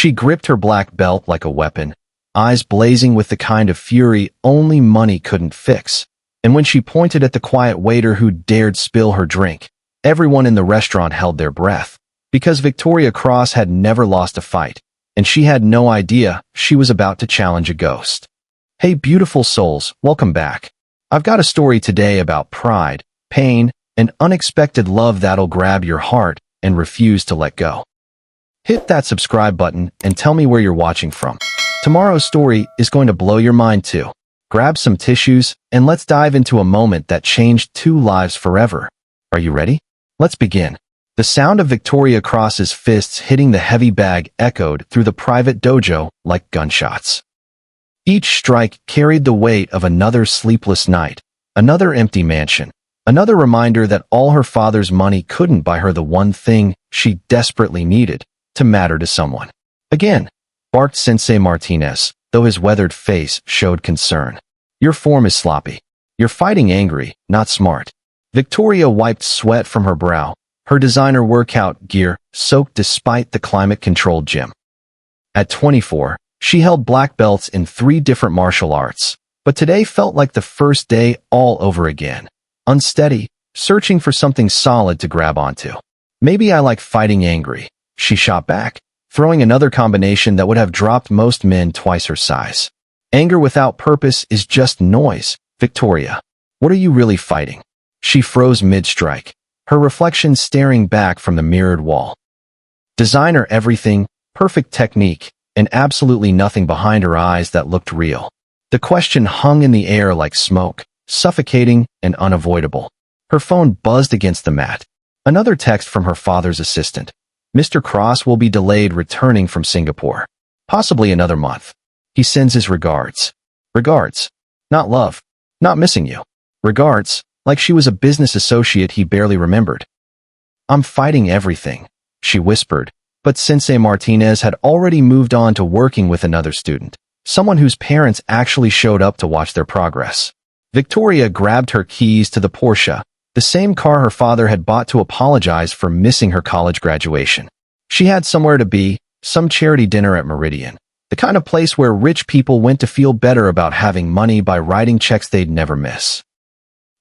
She gripped her black belt like a weapon, eyes blazing with the kind of fury only money couldn't fix. And when she pointed at the quiet waiter who dared spill her drink, everyone in the restaurant held their breath. Because Victoria Cross had never lost a fight, and she had no idea she was about to challenge a ghost. Hey beautiful souls, welcome back. I've got a story today about pride, pain, and unexpected love that'll grab your heart and refuse to let go. Hit that subscribe button and tell me where you're watching from. Tomorrow's story is going to blow your mind too. Grab some tissues and let's dive into a moment that changed 2 lives forever. Are you ready? Let's begin. The sound of Victoria Cross's fists hitting the heavy bag echoed through the private dojo like gunshots. Each strike carried the weight of another sleepless night, another empty mansion, another reminder that all her father's money couldn't buy her the one thing she desperately needed, to matter to someone. Again, barked Sensei Martinez, though his weathered face showed concern. Your form is sloppy. You're fighting angry, not smart. Victoria wiped sweat from her brow, her designer workout gear soaked despite the climate-controlled gym. At 24, she held black belts in 3 different martial arts, but today felt like the first day all over again. Unsteady, searching for something solid to grab onto. Maybe I like fighting angry, she shot back, throwing another combination that would have dropped most men twice her size. Anger without purpose is just noise, Victoria. What are you really fighting? She froze mid-strike, her reflection staring back from the mirrored wall. Designer everything, perfect technique, and absolutely nothing behind her eyes that looked real. The question hung in the air like smoke, suffocating and unavoidable. Her phone buzzed against the mat. Another text from her father's assistant. Mr. Cross will be delayed returning from Singapore. Possibly another month. He sends his regards. Regards. Not love. Not missing you. Regards. Like she was a business associate he barely remembered. I'm fighting everything, she whispered, but Sensei Martinez had already moved on to working with another student, someone whose parents actually showed up to watch their progress. Victoria grabbed her keys to the Porsche, the same car her father had bought to apologize for missing her college graduation. She had somewhere to be, some charity dinner at Meridian, the kind of place where rich people went to feel better about having money by writing checks they'd never miss.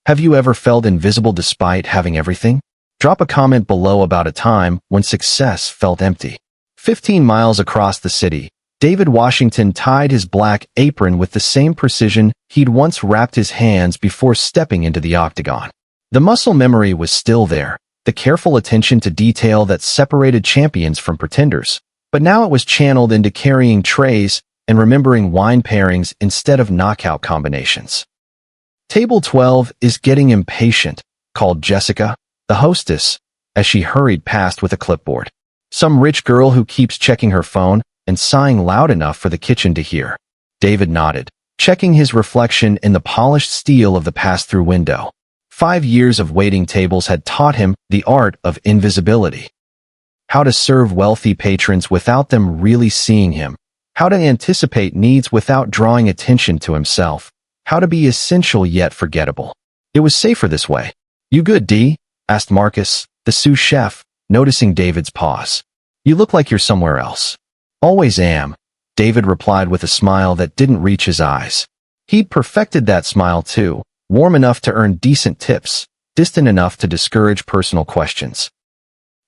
Have you ever felt invisible despite having everything? Drop a comment below about a time when success felt empty. 15 miles across the city, David Washington tied his black apron with the same precision he'd once wrapped his hands before stepping into the octagon. The muscle memory was still there, the careful attention to detail that separated champions from pretenders, but now it was channeled into carrying trays and remembering wine pairings instead of knockout combinations. Table 12 is getting impatient, called Jessica, the hostess, as she hurried past with a clipboard. Some rich girl who keeps checking her phone and sighing loud enough for the kitchen to hear. David nodded, checking his reflection in the polished steel of the pass-through window. 5 years of waiting tables had taught him the art of invisibility. How to serve wealthy patrons without them really seeing him. How to anticipate needs without drawing attention to himself. How to be essential yet forgettable. It was safer this way. You good, D? Asked Marcus, the sous chef, noticing David's pause. You look like you're somewhere else. Always am, David replied with a smile that didn't reach his eyes. He'd perfected that smile too, warm enough to earn decent tips, distant enough to discourage personal questions.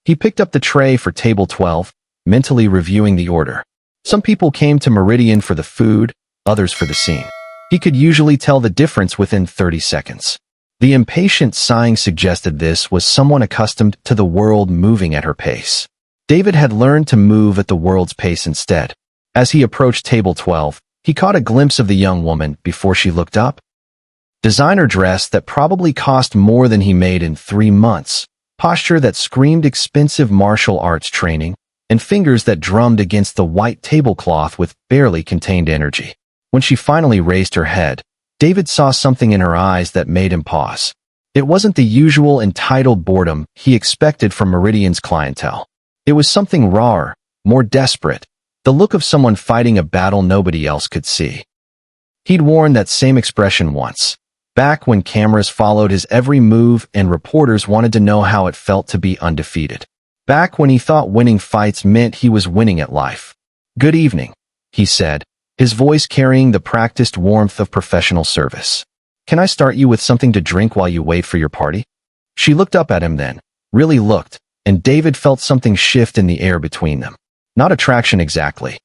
He picked up the tray for table 12, mentally reviewing the order. Some people came to Meridian for the food, others for the scene. He could usually tell the difference within 30 seconds. The impatient sighing suggested this was someone accustomed to the world moving at her pace. David had learned to move at the world's pace instead. As he approached table 12, he caught a glimpse of the young woman before she looked up. Designer dress that probably cost more than he made in 3 months, posture that screamed expensive martial arts training, and fingers that drummed against the white tablecloth with barely contained energy. When she finally raised her head, David saw something in her eyes that made him pause. It wasn't the usual entitled boredom he expected from Meridian's clientele. It was something rawer, more desperate, the look of someone fighting a battle nobody else could see. He'd worn that same expression once, back when cameras followed his every move and reporters wanted to know how it felt to be undefeated. Back when he thought winning fights meant he was winning at life. "Good evening," he said, his voice carrying the practiced warmth of professional service. "Can I start you with something to drink while you wait for your party?" She looked up at him then, really looked, and David felt something shift in the air between them. Not attraction exactly,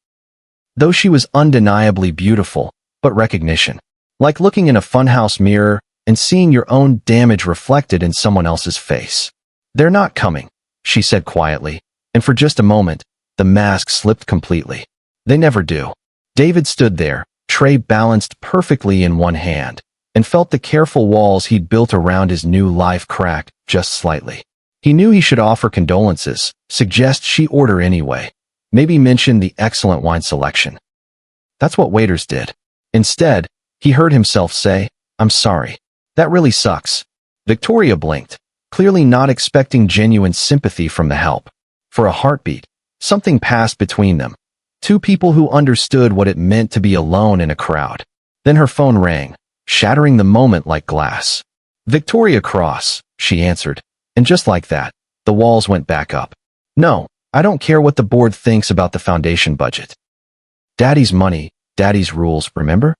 though she was undeniably beautiful, but recognition. Like looking in a funhouse mirror and seeing your own damage reflected in someone else's face. "They're not coming," she said quietly, and for just a moment, the mask slipped completely. "They never do." David stood there, tray balanced perfectly in one hand, and felt the careful walls he'd built around his new life crack just slightly. He knew he should offer condolences, suggest she order anyway, maybe mention the excellent wine selection. That's what waiters did. Instead, he heard himself say, "I'm sorry. That really sucks." Victoria blinked, clearly not expecting genuine sympathy from the help. For a heartbeat, something passed between them. Two people who understood what it meant to be alone in a crowd. Then her phone rang, shattering the moment like glass. "Victoria Cross," she answered, and just like that, the walls went back up. "No, I don't care what the board thinks about the foundation budget. Daddy's money, Daddy's rules, remember?"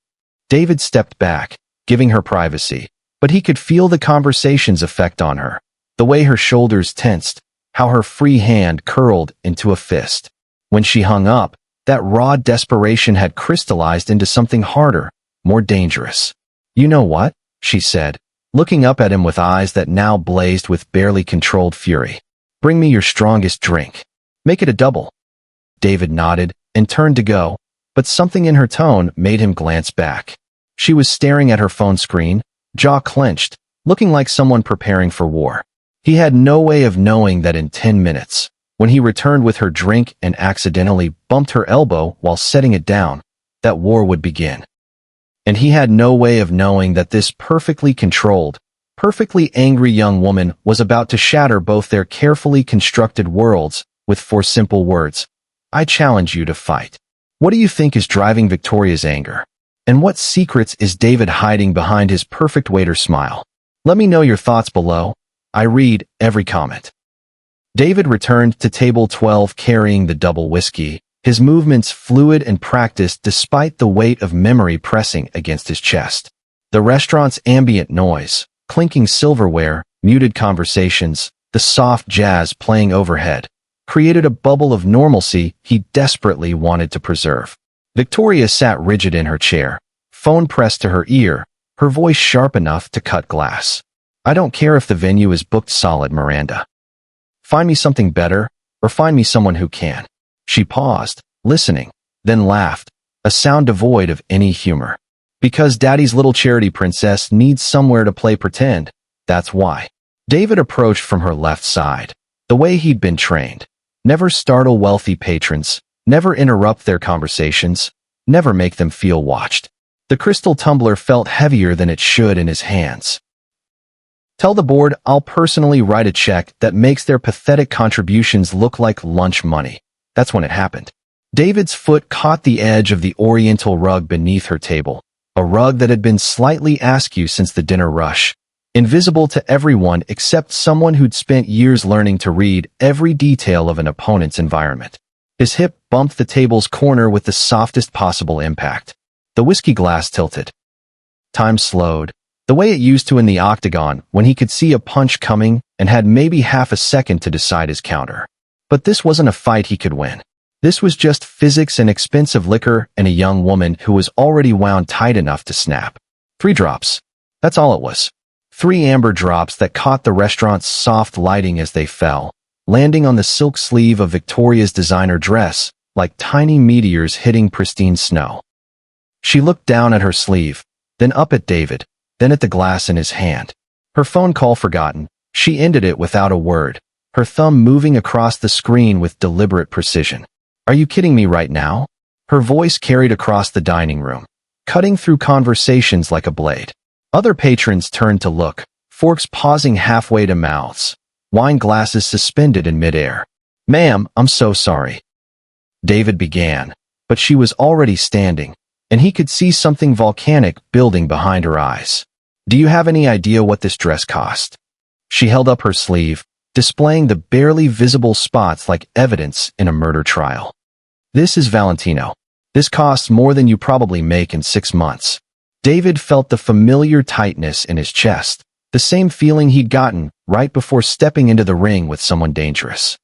David stepped back, giving her privacy, but he could feel the conversation's effect on her, the way her shoulders tensed, how her free hand curled into a fist. When she hung up, that raw desperation had crystallized into something harder, more dangerous. "You know what?" she said, looking up at him with eyes that now blazed with barely controlled fury. "Bring me your strongest drink. Make it a double." David nodded and turned to go, but something in her tone made him glance back. She was staring at her phone screen, jaw clenched, looking like someone preparing for war. He had no way of knowing that in 10 minutes, when he returned with her drink and accidentally bumped her elbow while setting it down, that war would begin. And he had no way of knowing that this perfectly controlled, perfectly angry young woman was about to shatter both their carefully constructed worlds with 4 simple words. "I challenge you to fight." What do you think is driving Victoria's anger? And what secrets is David hiding behind his perfect waiter smile? Let me know your thoughts below. I read every comment. David returned to table 12 carrying the double whiskey, his movements fluid and practiced despite the weight of memory pressing against his chest. The restaurant's ambient noise, clinking silverware, muted conversations, the soft jazz playing overhead, created a bubble of normalcy he desperately wanted to preserve. Victoria sat rigid in her chair, phone pressed to her ear, her voice sharp enough to cut glass. "I don't care if the venue is booked solid, Miranda. Find me something better, or find me someone who can." She paused, listening, then laughed, a sound devoid of any humor. "Because Daddy's little charity princess needs somewhere to play pretend, that's why." David approached from her left side, the way he'd been trained. Never startle wealthy patrons, never interrupt their conversations, never make them feel watched. The crystal tumbler felt heavier than it should in his hands. "Tell the board I'll personally write a check that makes their pathetic contributions look like lunch money." That's when it happened. David's foot caught the edge of the oriental rug beneath her table, a rug that had been slightly askew since the dinner rush, invisible to everyone except someone who'd spent years learning to read every detail of an opponent's environment. His hip bumped the table's corner with the softest possible impact. The whiskey glass tilted. Time slowed, the way it used to in the octagon when he could see a punch coming and had maybe half a second to decide his counter. But this wasn't a fight he could win. This was just physics and expensive liquor and a young woman who was already wound tight enough to snap. 3 drops. That's all it was. 3 amber drops that caught the restaurant's soft lighting as they fell, landing on the silk sleeve of Victoria's designer dress like tiny meteors hitting pristine snow. She looked down at her sleeve, then up at David, then at the glass in his hand. Her phone call forgotten, she ended it without a word, her thumb moving across the screen with deliberate precision. "Are you kidding me right now?" Her voice carried across the dining room, cutting through conversations like a blade. Other patrons turned to look, forks pausing halfway to mouths, wine glasses suspended in midair. "Ma'am, I'm so sorry," David began, but she was already standing, and he could see something volcanic building behind her eyes. "Do you have any idea what this dress cost?" She held up her sleeve, displaying the barely visible spots like evidence in a murder trial. This is Valentino. This costs more than you probably make in 6 months. David felt the familiar tightness in his chest, the same feeling he'd gotten right before stepping into the ring with someone dangerous.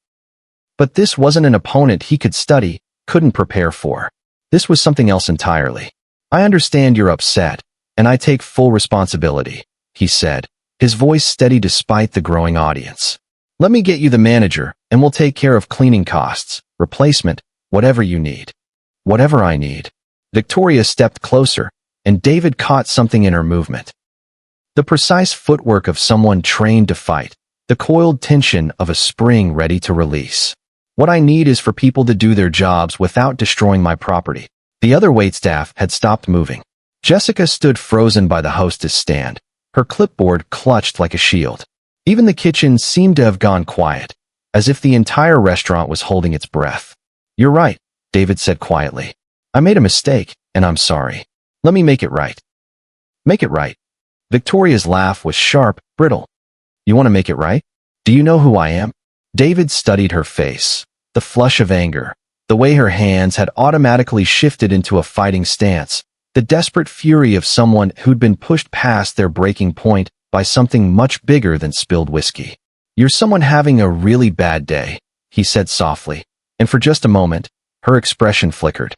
But this wasn't an opponent he could study, couldn't prepare for. This was something else entirely. I understand you're upset, and I take full responsibility, he said, his voice steady despite the growing audience. Let me get you the manager, and we'll take care of cleaning costs, replacement, whatever you need. Whatever I need. Victoria stepped closer, and David caught something in her movement. The precise footwork of someone trained to fight, the coiled tension of a spring ready to release. What I need is for people to do their jobs without destroying my property. The other waitstaff had stopped moving. Jessica stood frozen by the hostess stand, her clipboard clutched like a shield. Even the kitchen seemed to have gone quiet, as if the entire restaurant was holding its breath. You're right, David said quietly. I made a mistake, and I'm sorry. Let me make it right. Make it right. Victoria's laugh was sharp, brittle. You want to make it right? Do you know who I am? David studied her face, the flush of anger, the way her hands had automatically shifted into a fighting stance, the desperate fury of someone who'd been pushed past their breaking point by something much bigger than spilled whiskey. You're someone having a really bad day, he said softly, and for just a moment, her expression flickered.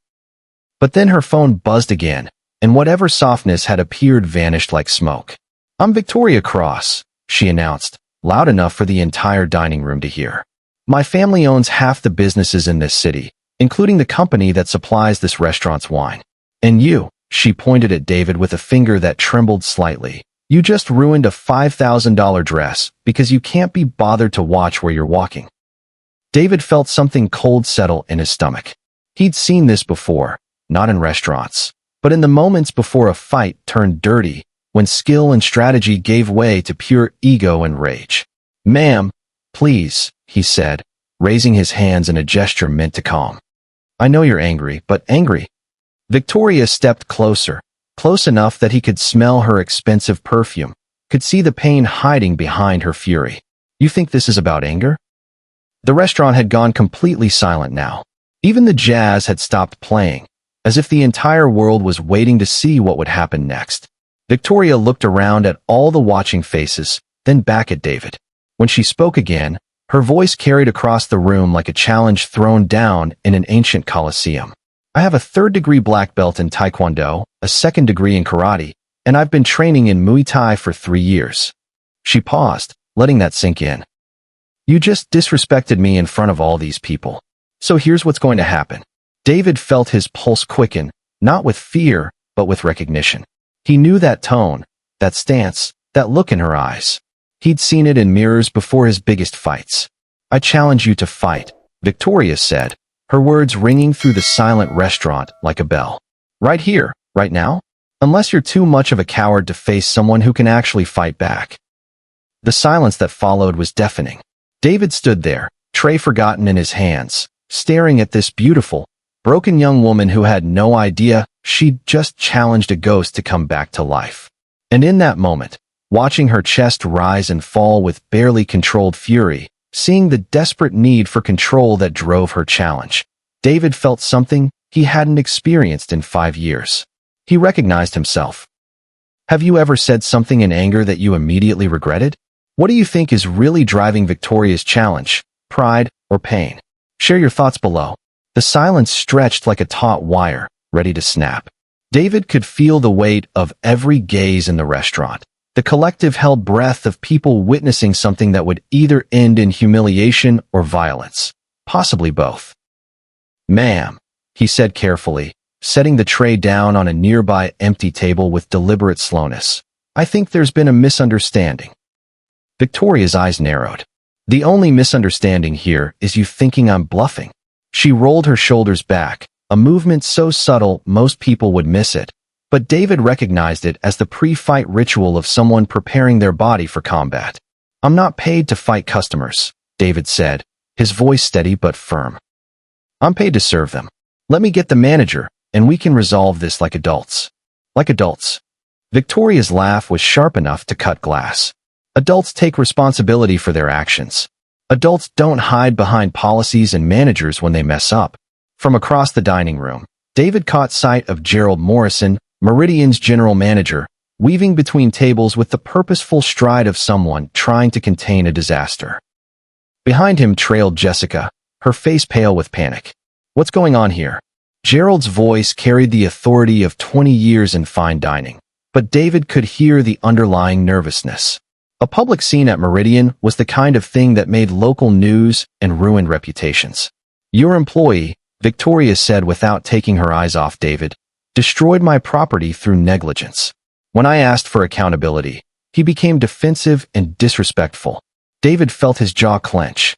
But then her phone buzzed again, and whatever softness had appeared vanished like smoke. I'm Victoria Cross, she announced, loud enough for the entire dining room to hear. My family owns half the businesses in this city, including the company that supplies this restaurant's wine. And you, she pointed at David with a finger that trembled slightly. You just ruined a $5,000 dress because you can't be bothered to watch where you're walking. David felt something cold settle in his stomach. He'd seen this before, not in restaurants, but in the moments before a fight turned dirty, when skill and strategy gave way to pure ego and rage. Ma'am, please, he said, raising his hands in a gesture meant to calm. I know you're angry, but angry. Victoria stepped closer, close enough that he could smell her expensive perfume, could see the pain hiding behind her fury. You think this is about anger? The restaurant had gone completely silent now. Even the jazz had stopped playing, as if the entire world was waiting to see what would happen next. Victoria looked around at all the watching faces, then back at David. When she spoke again, her voice carried across the room like a challenge thrown down in an ancient coliseum. I have a 3rd-degree black belt in Taekwondo, a 2nd degree in karate, and I've been training in Muay Thai for 3 years. She paused, letting that sink in. You just disrespected me in front of all these people. So here's what's going to happen. David felt his pulse quicken, not with fear, but with recognition. He knew that tone, that stance, that look in her eyes. He'd seen it in mirrors before his biggest fights. I challenge you to fight, Victoria said, her words ringing through the silent restaurant like a bell. Right here, right now? Unless you're too much of a coward to face someone who can actually fight back. The silence that followed was deafening. David stood there, tray forgotten in his hands, staring at this beautiful, broken young woman who had no idea she'd just challenged a ghost to come back to life. And in that moment, watching her chest rise and fall with barely controlled fury, seeing the desperate need for control that drove her challenge, David felt something he hadn't experienced in 5 years. He recognized himself. Have you ever said something in anger that you immediately regretted? What do you think is really driving Victoria's challenge, pride or pain? Share your thoughts below. The silence stretched like a taut wire, ready to snap. David could feel the weight of every gaze in the restaurant, the collective held breath of people witnessing something that would either end in humiliation or violence, possibly both. Ma'am, he said carefully, setting the tray down on a nearby empty table with deliberate slowness. I think there's been a misunderstanding. Victoria's eyes narrowed. The only misunderstanding here is you thinking I'm bluffing. She rolled her shoulders back, a movement so subtle most people would miss it, but David recognized it as the pre-fight ritual of someone preparing their body for combat. I'm not paid to fight customers, David said, his voice steady but firm. I'm paid to serve them. Let me get the manager, and we can resolve this like adults. Like adults. Victoria's laugh was sharp enough to cut glass. Adults take responsibility for their actions. Adults don't hide behind policies and managers when they mess up. From across the dining room, David caught sight of Gerald Morrison, Meridian's general manager, weaving between tables with the purposeful stride of someone trying to contain a disaster. Behind him trailed Jessica, her face pale with panic. "What's going on here?" Gerald's voice carried the authority of 20 years in fine dining, but David could hear the underlying nervousness. A public scene at Meridian was the kind of thing that made local news and ruined reputations. "Your employee," Victoria said without taking her eyes off David, "destroyed my property through negligence." When I asked for accountability, he became defensive and disrespectful. David felt his jaw clench.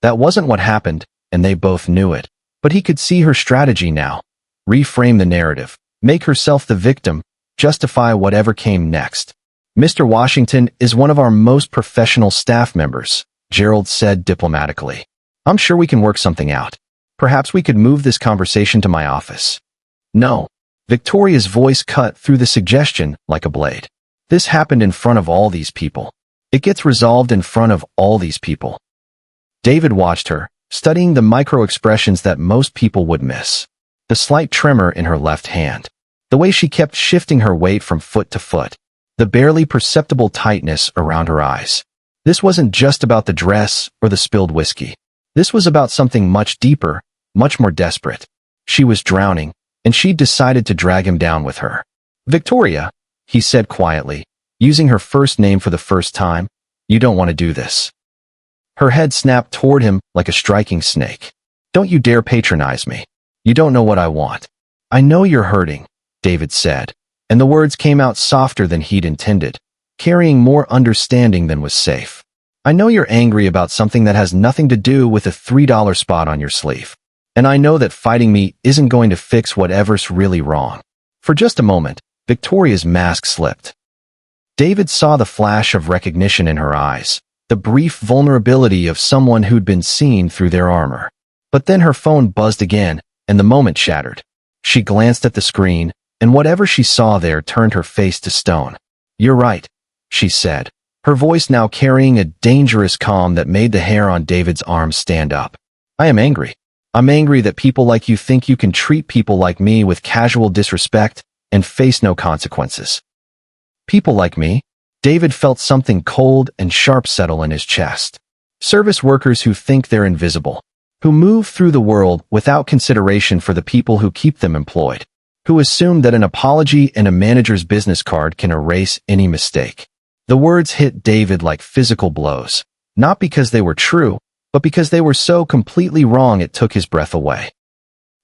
That wasn't what happened, and they both knew it. But he could see her strategy now. Reframe the narrative, make herself the victim, justify whatever came next. "Mr. Washington is one of our most professional staff members," Gerald said diplomatically. "I'm sure we can work something out. Perhaps we could move this conversation to my office." "No." Victoria's voice cut through the suggestion like a blade. "This happened in front of all these people. It gets resolved in front of all these people." David watched her, studying the micro-expressions that most people would miss. The slight tremor in her left hand. The way she kept shifting her weight from foot to foot. The barely perceptible tightness around her eyes. This wasn't just about the dress or the spilled whiskey. This was about something much deeper, much more desperate. She was drowning, and she'd decided to drag him down with her. "Victoria," he said quietly, using her first name for the first time, "you don't want to do this." Her head snapped toward him like a striking snake. "Don't you dare patronize me. You don't know what I want." "I know you're hurting," David said, and the words came out softer than he'd intended, carrying more understanding than was safe. "I know you're angry about something that has nothing to do with a $3 spot on your sleeve. And I know that fighting me isn't going to fix whatever's really wrong." For just a moment, Victoria's mask slipped. David saw the flash of recognition in her eyes. The brief vulnerability of someone who'd been seen through their armor. But then her phone buzzed again, and the moment shattered. She glanced at the screen, and whatever she saw there turned her face to stone. "You're right," she said, her voice now carrying a dangerous calm that made the hair on David's arm stand up. "I am angry. I'm angry that people like you think you can treat people like me with casual disrespect and face no consequences." "People like me?" David felt something cold and sharp settle in his chest. Service workers who think they're invisible, who move through the world without consideration for the people who keep them employed, who assume that an apology and a manager's business card can erase any mistake. The words hit David like physical blows, not because they were true, but because they were so completely wrong it took his breath away.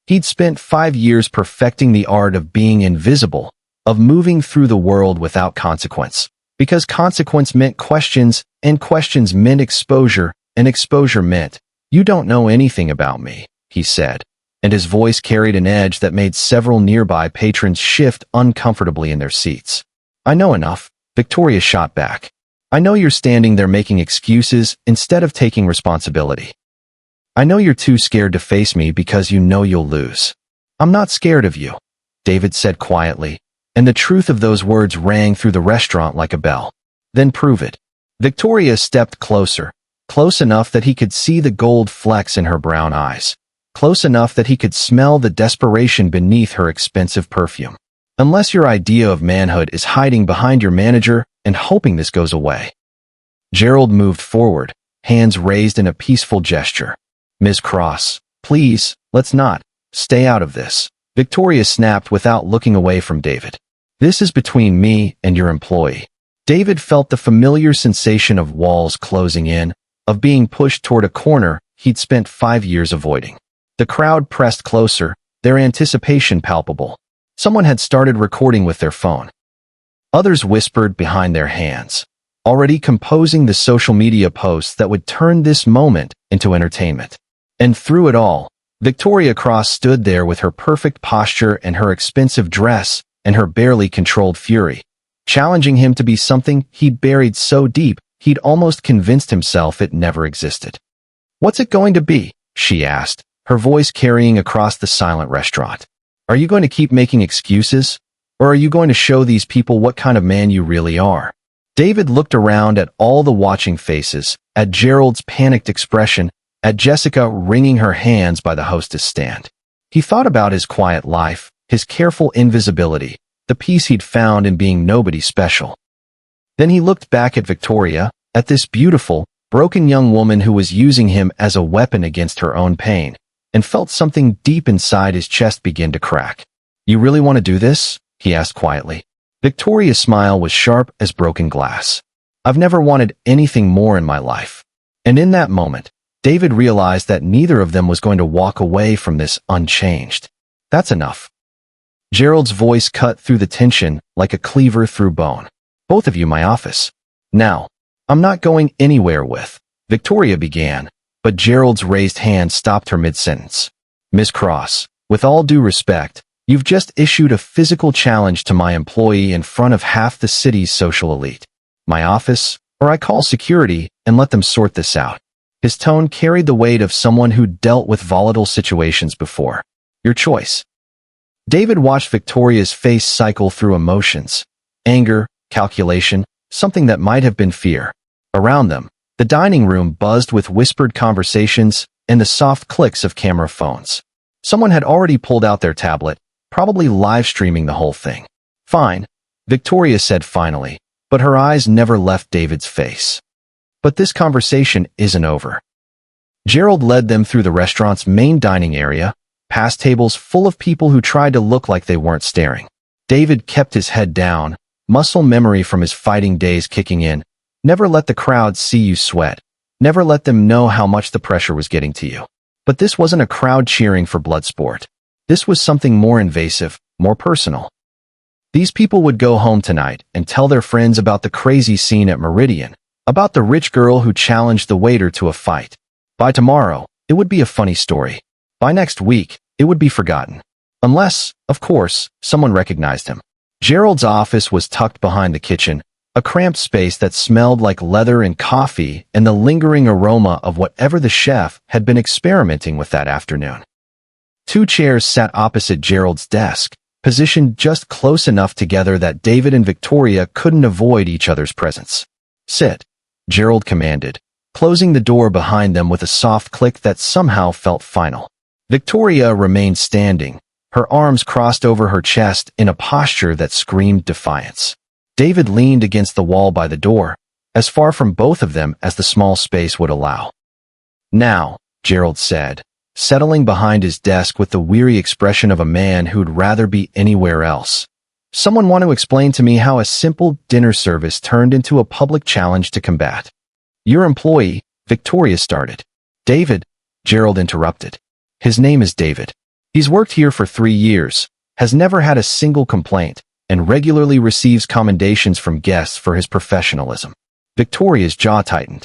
He'd spent 5 years perfecting the art of being invisible, of moving through the world without consequence. Because consequence meant questions, and questions meant exposure, and exposure meant, "You don't know anything about me," he said, and his voice carried an edge that made several nearby patrons shift uncomfortably in their seats. "I know enough," Victoria shot back. "I know you're standing there making excuses instead of taking responsibility. I know you're too scared to face me because you know you'll lose." "I'm not scared of you," David said quietly, and the truth of those words rang through the restaurant like a bell. "Then prove it." Victoria stepped closer, close enough that he could see the gold flecks in her brown eyes, close enough that he could smell the desperation beneath her expensive perfume. "Unless your idea of manhood is hiding behind your manager and hoping this goes away." Gerald moved forward, hands raised in a peaceful gesture. "Ms. Cross, please, let's not. Stay out of this," Victoria snapped without looking away from David. "This is between me and your employee." David felt the familiar sensation of walls closing in, of being pushed toward a corner he'd spent 5 years avoiding. The crowd pressed closer, their anticipation palpable. Someone had started recording with their phone. Others whispered behind their hands, already composing the social media posts that would turn this moment into entertainment. And through it all, Victoria Cross stood there with her perfect posture and her expensive dress and her barely controlled fury, challenging him to be something he'd buried so deep he'd almost convinced himself it never existed. "What's it going to be?" she asked, her voice carrying across the silent restaurant. "Are you going to keep making excuses? Or are you going to show these people what kind of man you really are?" David looked around at all the watching faces, at Gerald's panicked expression, at Jessica wringing her hands by the hostess stand. He thought about his quiet life, his careful invisibility, the peace he'd found in being nobody special. Then he looked back at Victoria, at this beautiful, broken young woman who was using him as a weapon against her own pain, and felt something deep inside his chest begin to crack. "You really want to do this?" he asked quietly. Victoria's smile was sharp as broken glass. "I've never wanted anything more in my life." And in that moment, David realized that neither of them was going to walk away from this unchanged. "That's enough." Gerald's voice cut through the tension like a cleaver through bone. "Both of you my office. Now, I'm not going anywhere with," Victoria began, but Gerald's raised hand stopped her mid-sentence. "Miss Cross, with all due respect, you've just issued a physical challenge to my employee in front of half the city's social elite. My office, or I call security and let them sort this out." His tone carried the weight of someone who dealt with volatile situations before. "Your choice." David watched Victoria's face cycle through emotions. Anger, calculation, something that might have been fear. Around them, the dining room buzzed with whispered conversations and the soft clicks of camera phones. Someone had already pulled out their tablet, probably live streaming the whole thing. "Fine," Victoria said finally, but her eyes never left David's face. "But this conversation isn't over." Gerald led them through the restaurant's main dining area, past tables full of people who tried to look like they weren't staring. David kept his head down, muscle memory from his fighting days kicking in. Never let the crowd see you sweat. Never let them know how much the pressure was getting to you. But this wasn't a crowd cheering for blood sport. This was something more invasive, more personal. These people would go home tonight and tell their friends about the crazy scene at Meridian, about the rich girl who challenged the waiter to a fight. By tomorrow, it would be a funny story. By next week, it would be forgotten. Unless, of course, someone recognized him. Gerald's office was tucked behind the kitchen, a cramped space that smelled like leather and coffee and the lingering aroma of whatever the chef had been experimenting with that afternoon. 2 chairs sat opposite Gerald's desk, positioned just close enough together that David and Victoria couldn't avoid each other's presence. "Sit," Gerald commanded, closing the door behind them with a soft click that somehow felt final. Victoria remained standing, her arms crossed over her chest in a posture that screamed defiance. David leaned against the wall by the door, as far from both of them as the small space would allow. "Now," Gerald said, settling behind his desk with the weary expression of a man who'd rather be anywhere else. "Someone want to explain to me how a simple dinner service turned into a public challenge to combat." "Your employee," Victoria started. "David," Gerald interrupted. "His name is David. He's worked here for 3 years, has never had a single complaint, and regularly receives commendations from guests for his professionalism." Victoria's jaw tightened.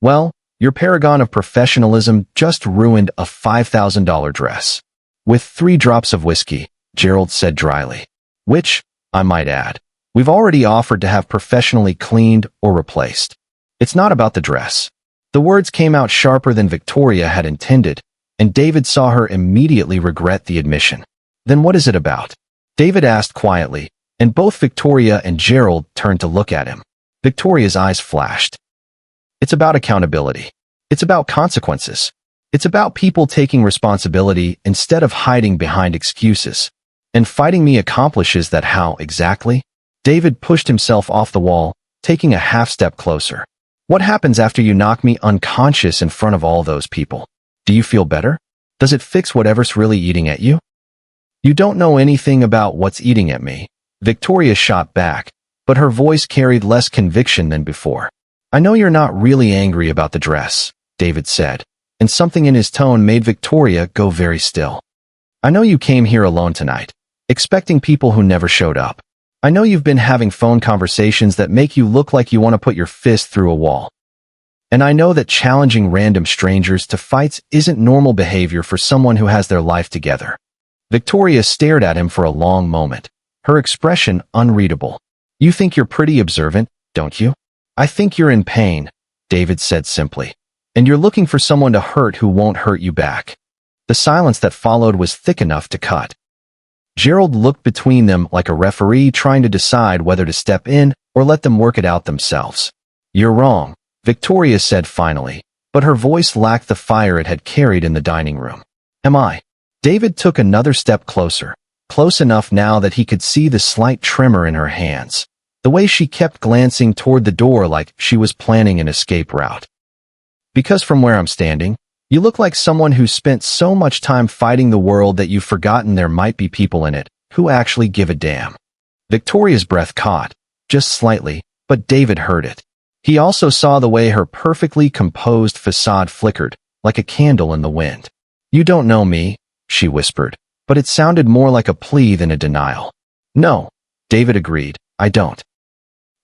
"Well, your paragon of professionalism just ruined a $5,000 dress." "With 3 drops of whiskey," Gerald said dryly. "Which, I might add, we've already offered to have professionally cleaned or replaced. It's not about the dress." The words came out sharper than Victoria had intended, and David saw her immediately regret the admission. "Then what is it about?" David asked quietly, and both Victoria and Gerald turned to look at him. Victoria's eyes flashed. "It's about accountability. It's about consequences. It's about people taking responsibility instead of hiding behind excuses. And fighting me accomplishes that. How exactly?" David pushed himself off the wall, taking a half-step closer. "What happens after you knock me unconscious in front of all those people? Do you feel better? Does it fix whatever's really eating at you?" "You don't know anything about what's eating at me," Victoria shot back, but her voice carried less conviction than before. "I know you're not really angry about the dress," David said, and something in his tone made Victoria go very still. "I know you came here alone tonight, expecting people who never showed up. I know you've been having phone conversations that make you look like you want to put your fist through a wall. And I know that challenging random strangers to fights isn't normal behavior for someone who has their life together." Victoria stared at him for a long moment, her expression unreadable. "You think you're pretty observant, don't you?" "I think you're in pain," David said simply. "And you're looking for someone to hurt who won't hurt you back." The silence that followed was thick enough to cut. Gerald looked between them like a referee trying to decide whether to step in or let them work it out themselves. "You're wrong," Victoria said finally, but her voice lacked the fire it had carried in the dining room. Am I? David took another step closer, close enough now that he could see the slight tremor in her hands, the way she kept glancing toward the door like she was planning an escape route. Because from where I'm standing, you look like someone who spent so much time fighting the world that you've forgotten there might be people in it who actually give a damn. Victoria's breath caught, just slightly, but David heard it. He also saw the way her perfectly composed facade flickered, like a candle in the wind. You don't know me, she whispered, but it sounded more like a plea than a denial. No, David agreed, I don't.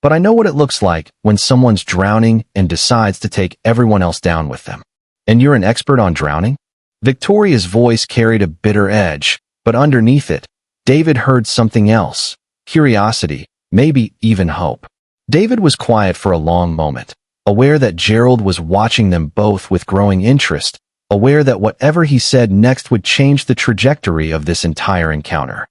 But I know what it looks like when someone's drowning and decides to take everyone else down with them. And you're an expert on drowning? Victoria's voice carried a bitter edge, but underneath it, David heard something else. Curiosity, maybe even hope. David was quiet for a long moment, aware that Gerald was watching them both with growing interest, aware that whatever he said next would change the trajectory of this entire encounter.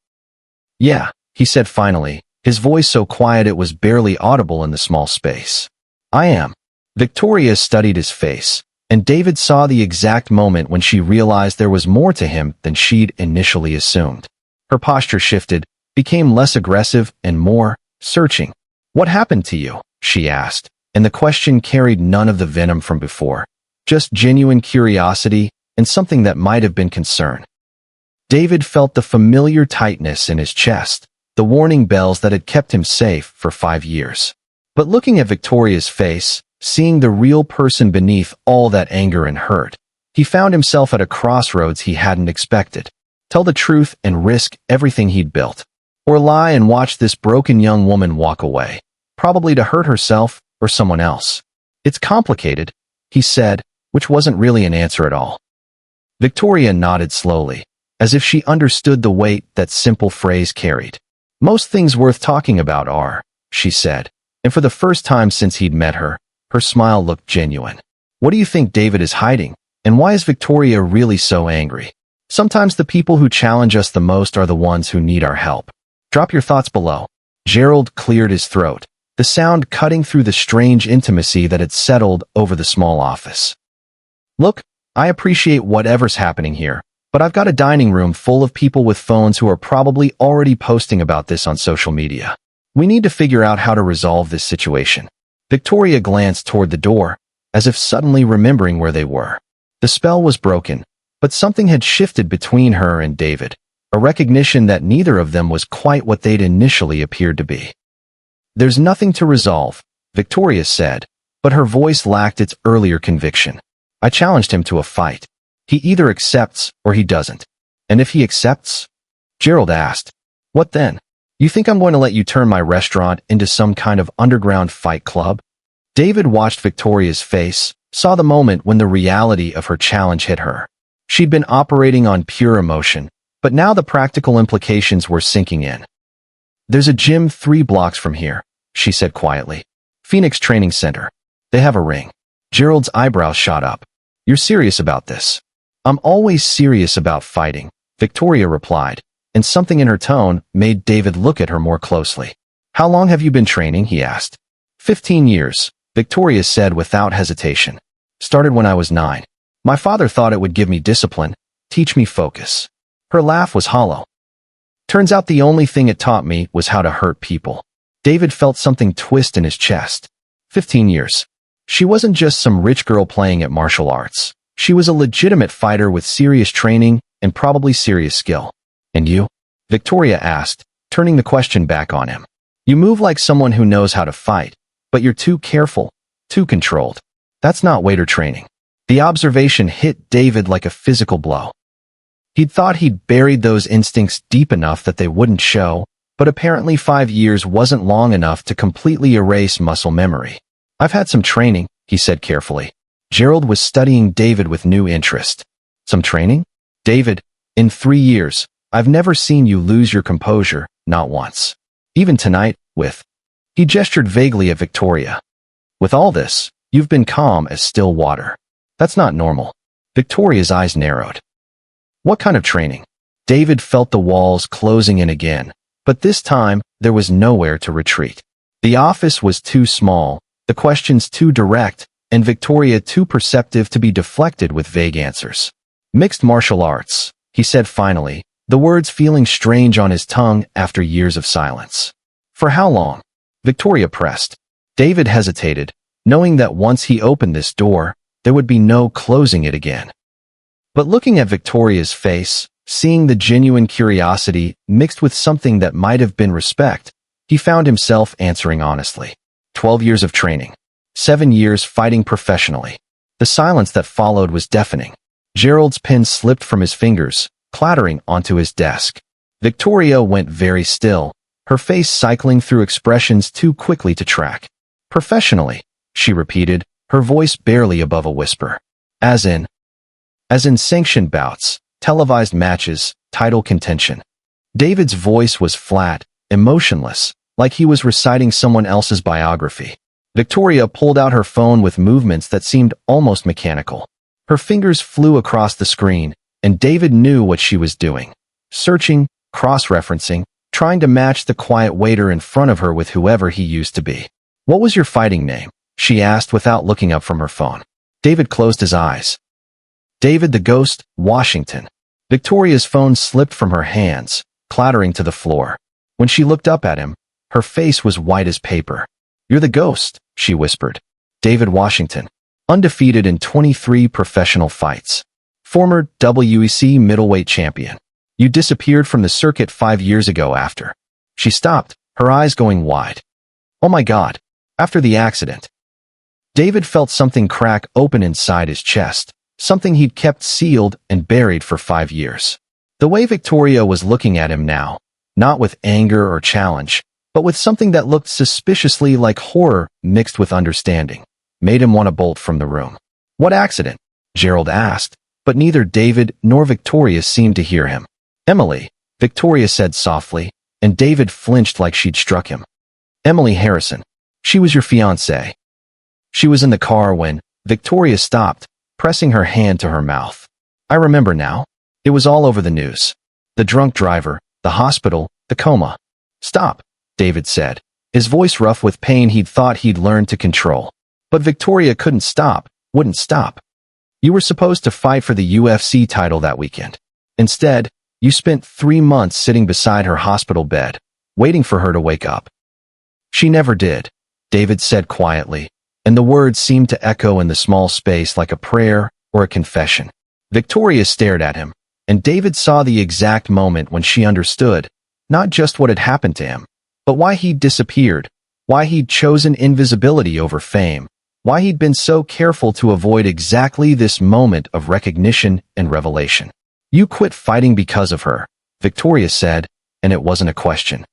Yeah, he said finally, his voice so quiet it was barely audible in the small space. I am. Victoria studied his face, and David saw the exact moment when she realized there was more to him than she'd initially assumed. Her posture shifted, became less aggressive and more searching. What happened to you? She asked, and the question carried none of the venom from before, just genuine curiosity and something that might have been concern. David felt the familiar tightness in his chest, the warning bells that had kept him safe for 5 years. But looking at Victoria's face, seeing the real person beneath all that anger and hurt, he found himself at a crossroads he hadn't expected. Tell the truth and risk everything he'd built. Or lie and watch this broken young woman walk away, probably to hurt herself or someone else. It's complicated, he said, which wasn't really an answer at all. Victoria nodded slowly, as if she understood the weight that simple phrase carried. Most things worth talking about are, she said, and for the first time since he'd met her, her smile looked genuine. What do you think David is hiding, and why is Victoria really so angry? Sometimes the people who challenge us the most are the ones who need our help. Drop your thoughts below. Gerald cleared his throat, the sound cutting through the strange intimacy that had settled over the small office. Look, I appreciate whatever's happening here, but I've got a dining room full of people with phones who are probably already posting about this on social media. We need to figure out how to resolve this situation. Victoria glanced toward the door, as if suddenly remembering where they were. The spell was broken, but something had shifted between her and David, a recognition that neither of them was quite what they'd initially appeared to be. There's nothing to resolve, Victoria said, but her voice lacked its earlier conviction. I challenged him to a fight. He either accepts or he doesn't. And if he accepts? Gerald asked. What then? You think I'm going to let you turn my restaurant into some kind of underground fight club? David watched Victoria's face, saw the moment when the reality of her challenge hit her. She'd been operating on pure emotion, but now the practical implications were sinking in. There's a gym 3 blocks from here, she said quietly. Phoenix Training Center. They have a ring. Gerald's eyebrows shot up. You're serious about this? I'm always serious about fighting, Victoria replied, and something in her tone made David look at her more closely. How long have you been training? He asked. 15 years, Victoria said without hesitation. Started when I was 9. My father thought it would give me discipline, teach me focus. Her laugh was hollow. Turns out the only thing it taught me was how to hurt people. David felt something twist in his chest. 15 years. She wasn't just some rich girl playing at martial arts. She was a legitimate fighter with serious training and probably serious skill. And you? Victoria asked, turning the question back on him. You move like someone who knows how to fight, but you're too careful, too controlled. That's not waiter training. The observation hit David like a physical blow. He'd thought he'd buried those instincts deep enough that they wouldn't show, but apparently 5 years wasn't long enough to completely erase muscle memory. I've had some training, he said carefully. Gerald was studying David with new interest. Some training? David, in 3 years, I've never seen you lose your composure, not once. Even tonight, He gestured vaguely at Victoria. With all this, you've been calm as still water. That's not normal. Victoria's eyes narrowed. What kind of training? David felt the walls closing in again, but this time, there was nowhere to retreat. The office was too small, the questions too direct, and Victoria too perceptive to be deflected with vague answers. Mixed martial arts, he said finally, the words feeling strange on his tongue after years of silence. For how long? Victoria pressed. David hesitated, knowing that once he opened this door, there would be no closing it again. But looking at Victoria's face, seeing the genuine curiosity mixed with something that might have been respect, he found himself answering honestly. 12 years of training. 7 years fighting professionally. The silence that followed was deafening. Gerald's pen slipped from his fingers, clattering onto his desk. Victoria went very still, her face cycling through expressions too quickly to track. Professionally, she repeated, her voice barely above a whisper. As in sanctioned bouts, televised matches, title contention. David's voice was flat, emotionless, like he was reciting someone else's biography. Victoria pulled out her phone with movements that seemed almost mechanical. Her fingers flew across the screen, and David knew what she was doing. Searching, cross-referencing, trying to match the quiet waiter in front of her with whoever he used to be. "What was your fighting name?" she asked without looking up from her phone. David closed his eyes. David the Ghost, Washington. Victoria's phone slipped from her hands, clattering to the floor. When she looked up at him, her face was white as paper. "You're the Ghost," she whispered. "David Washington. Undefeated in 23 professional fights. Former WEC middleweight champion. You disappeared from the circuit 5 years ago after." She stopped, her eyes going wide. "Oh my God. After the accident." David felt something crack open inside his chest, something he'd kept sealed and buried for 5 years. The way Victoria was looking at him now, not with anger or challenge, but with something that looked suspiciously like horror mixed with understanding, made him want to bolt from the room. "What accident?" Gerald asked, but neither David nor Victoria seemed to hear him. "Emily," Victoria said softly, and David flinched like she'd struck him. "Emily Harrison. She was your fiancée." She was in the car when Victoria stopped, pressing her hand to her mouth. "I remember now. It was all over the news. The drunk driver, the hospital, the coma." "Stop," David said, his voice rough with pain he'd thought he'd learned to control. But Victoria couldn't stop, wouldn't stop. "You were supposed to fight for the UFC title that weekend. Instead, you spent 3 months sitting beside her hospital bed, waiting for her to wake up." "She never did," David said quietly, and the words seemed to echo in the small space like a prayer or a confession. Victoria stared at him, and David saw the exact moment when she understood, not just what had happened to him, but why he'd disappeared, why he'd chosen invisibility over fame, why he'd been so careful to avoid exactly this moment of recognition and revelation. "You quit fighting because of her," Victoria said, and it wasn't a question.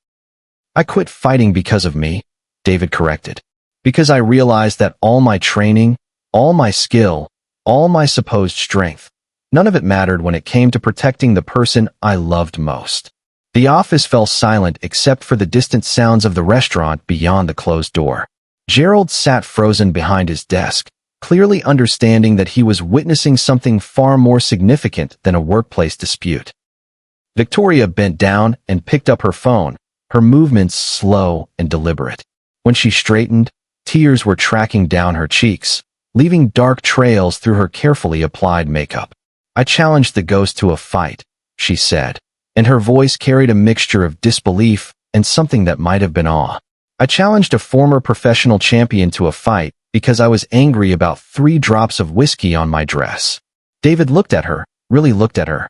"I quit fighting because of me," David corrected. "Because I realized that all my training, all my skill, all my supposed strength, none of it mattered when it came to protecting the person I loved most." The office fell silent except for the distant sounds of the restaurant beyond the closed door. Gerald sat frozen behind his desk, clearly understanding that he was witnessing something far more significant than a workplace dispute. Victoria bent down and picked up her phone, her movements slow and deliberate. When she straightened, tears were tracking down her cheeks, leaving dark trails through her carefully applied makeup. "I challenged the ghost to a fight," she said, and her voice carried a mixture of disbelief and something that might have been awe. "I challenged a former professional champion to a fight because I was angry about 3 drops of whiskey on my dress." David looked at her, really looked at her,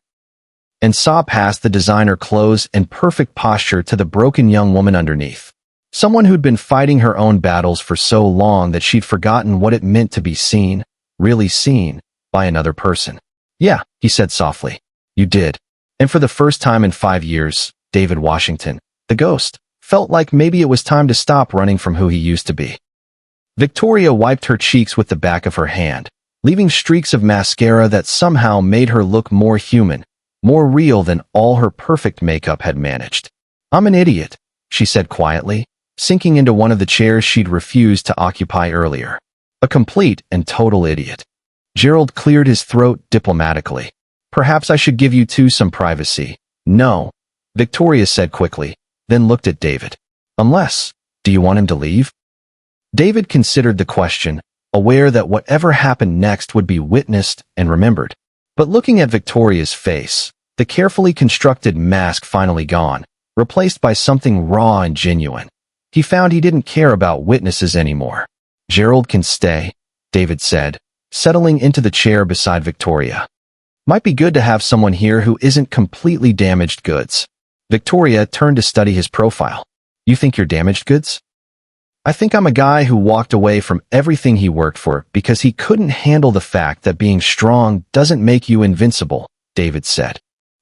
and saw past the designer clothes and perfect posture to the broken young woman underneath. Someone who'd been fighting her own battles for so long that she'd forgotten what it meant to be seen, really seen, by another person. "Yeah," he said softly. "You did. And for the first time in 5 years, David Washington, the ghost, felt like maybe it was time to stop running from who he used to be." Victoria wiped her cheeks with the back of her hand, leaving streaks of mascara that somehow made her look more human, more real than all her perfect makeup had managed. "I'm an idiot," she said quietly, sinking into one of the chairs she'd refused to occupy earlier. "A complete and total idiot." Gerald cleared his throat diplomatically. "Perhaps I should give you two some privacy." "No," Victoria said quickly, then looked at David. "Unless, do you want him to leave?" David considered the question, aware that whatever happened next would be witnessed and remembered. But looking at Victoria's face, the carefully constructed mask finally gone, replaced by something raw and genuine, he found he didn't care about witnesses anymore. "Gerald can stay," David said, settling into the chair beside Victoria. "Might be good to have someone here who isn't completely damaged goods." Victoria turned to study his profile. "You think you're damaged goods?" "I think I'm a guy who walked away from everything he worked for because he couldn't handle the fact that being strong doesn't make you invincible," David said.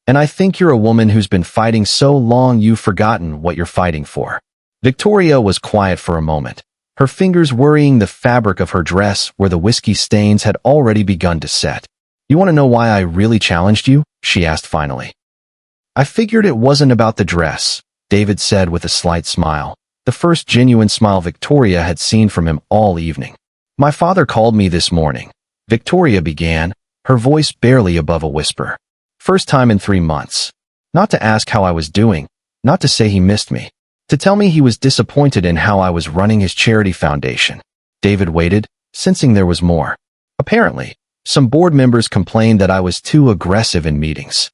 "And I think you're a woman who's been fighting so long you've forgotten what you're fighting for." Victoria was quiet for a moment, her fingers worrying the fabric of her dress where the whiskey stains had already begun to set. "You want to know why I really challenged you?" she asked finally. "I figured it wasn't about the dress," David said with a slight smile, the first genuine smile Victoria had seen from him all evening. "My father called me this morning," Victoria began, her voice barely above a whisper. "First time in 3 months. Not to ask how I was doing, not to say he missed me. To tell me he was disappointed in how I was running his charity foundation." David waited, sensing there was more. "Apparently, some board members complained that I was too aggressive in meetings.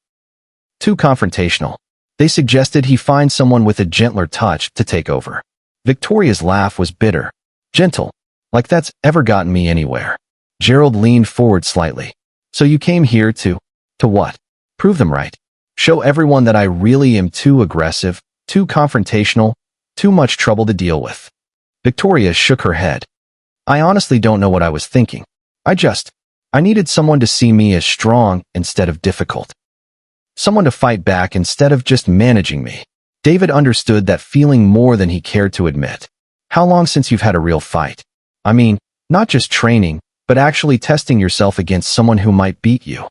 Too confrontational. They suggested he find someone with a gentler touch to take over." Victoria's laugh was bitter. "Gentle? Like that's ever gotten me anywhere." Gerald leaned forward slightly. "So you came here to what? Prove them right? Show everyone that I really am too aggressive, too confrontational, too much trouble to deal with?" Victoria shook her head. "I honestly don't know what I was thinking. I needed someone to see me as strong instead of difficult. Someone to fight back instead of just managing me." David understood that feeling more than he cared to admit. "How long since you've had a real fight? I mean, not just training, but actually testing yourself against someone who might beat you?"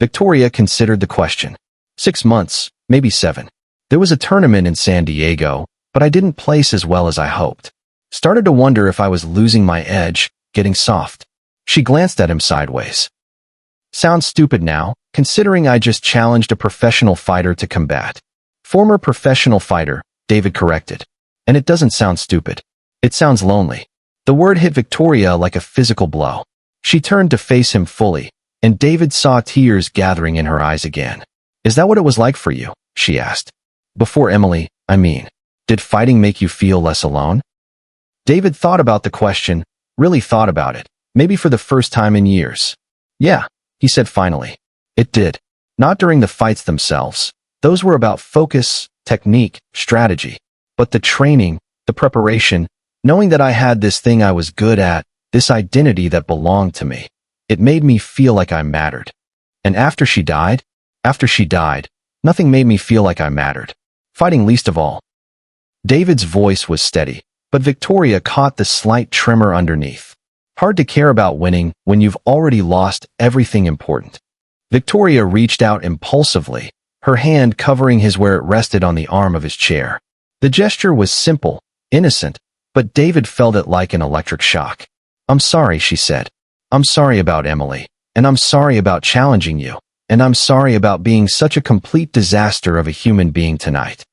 Victoria considered the question. 6 months, maybe 7. There was a tournament in San Diego, but I didn't place as well as I hoped. Started to wonder if I was losing my edge, getting soft. She glanced at him sideways. "Sounds stupid now, considering I just challenged a professional fighter to combat." "Former professional fighter," David corrected. "And it doesn't sound stupid. It sounds lonely." The word hit Victoria like a physical blow. She turned to face him fully, and David saw tears gathering in her eyes again. "Is that what it was like for you?" she asked. "Before Emily, I mean. Did fighting make you feel less alone?" David thought about the question, really thought about it, maybe for the first time in years. "Yeah," he said finally. "It did. Not during the fights themselves. Those were about focus, technique, strategy. But the training, the preparation, knowing that I had this thing I was good at, this identity that belonged to me, it made me feel like I mattered. And after she died, nothing made me feel like I mattered. Fighting least of all." David's voice was steady, but Victoria caught the slight tremor underneath. Hard to care about winning when you've already lost everything important. Victoria reached out impulsively, her hand covering his where it rested on the arm of his chair. The gesture was simple, innocent, but David felt it like an electric shock. "I'm sorry," she said. "I'm sorry about Emily, and I'm sorry about challenging you, and I'm sorry about being such a complete disaster of a human being tonight."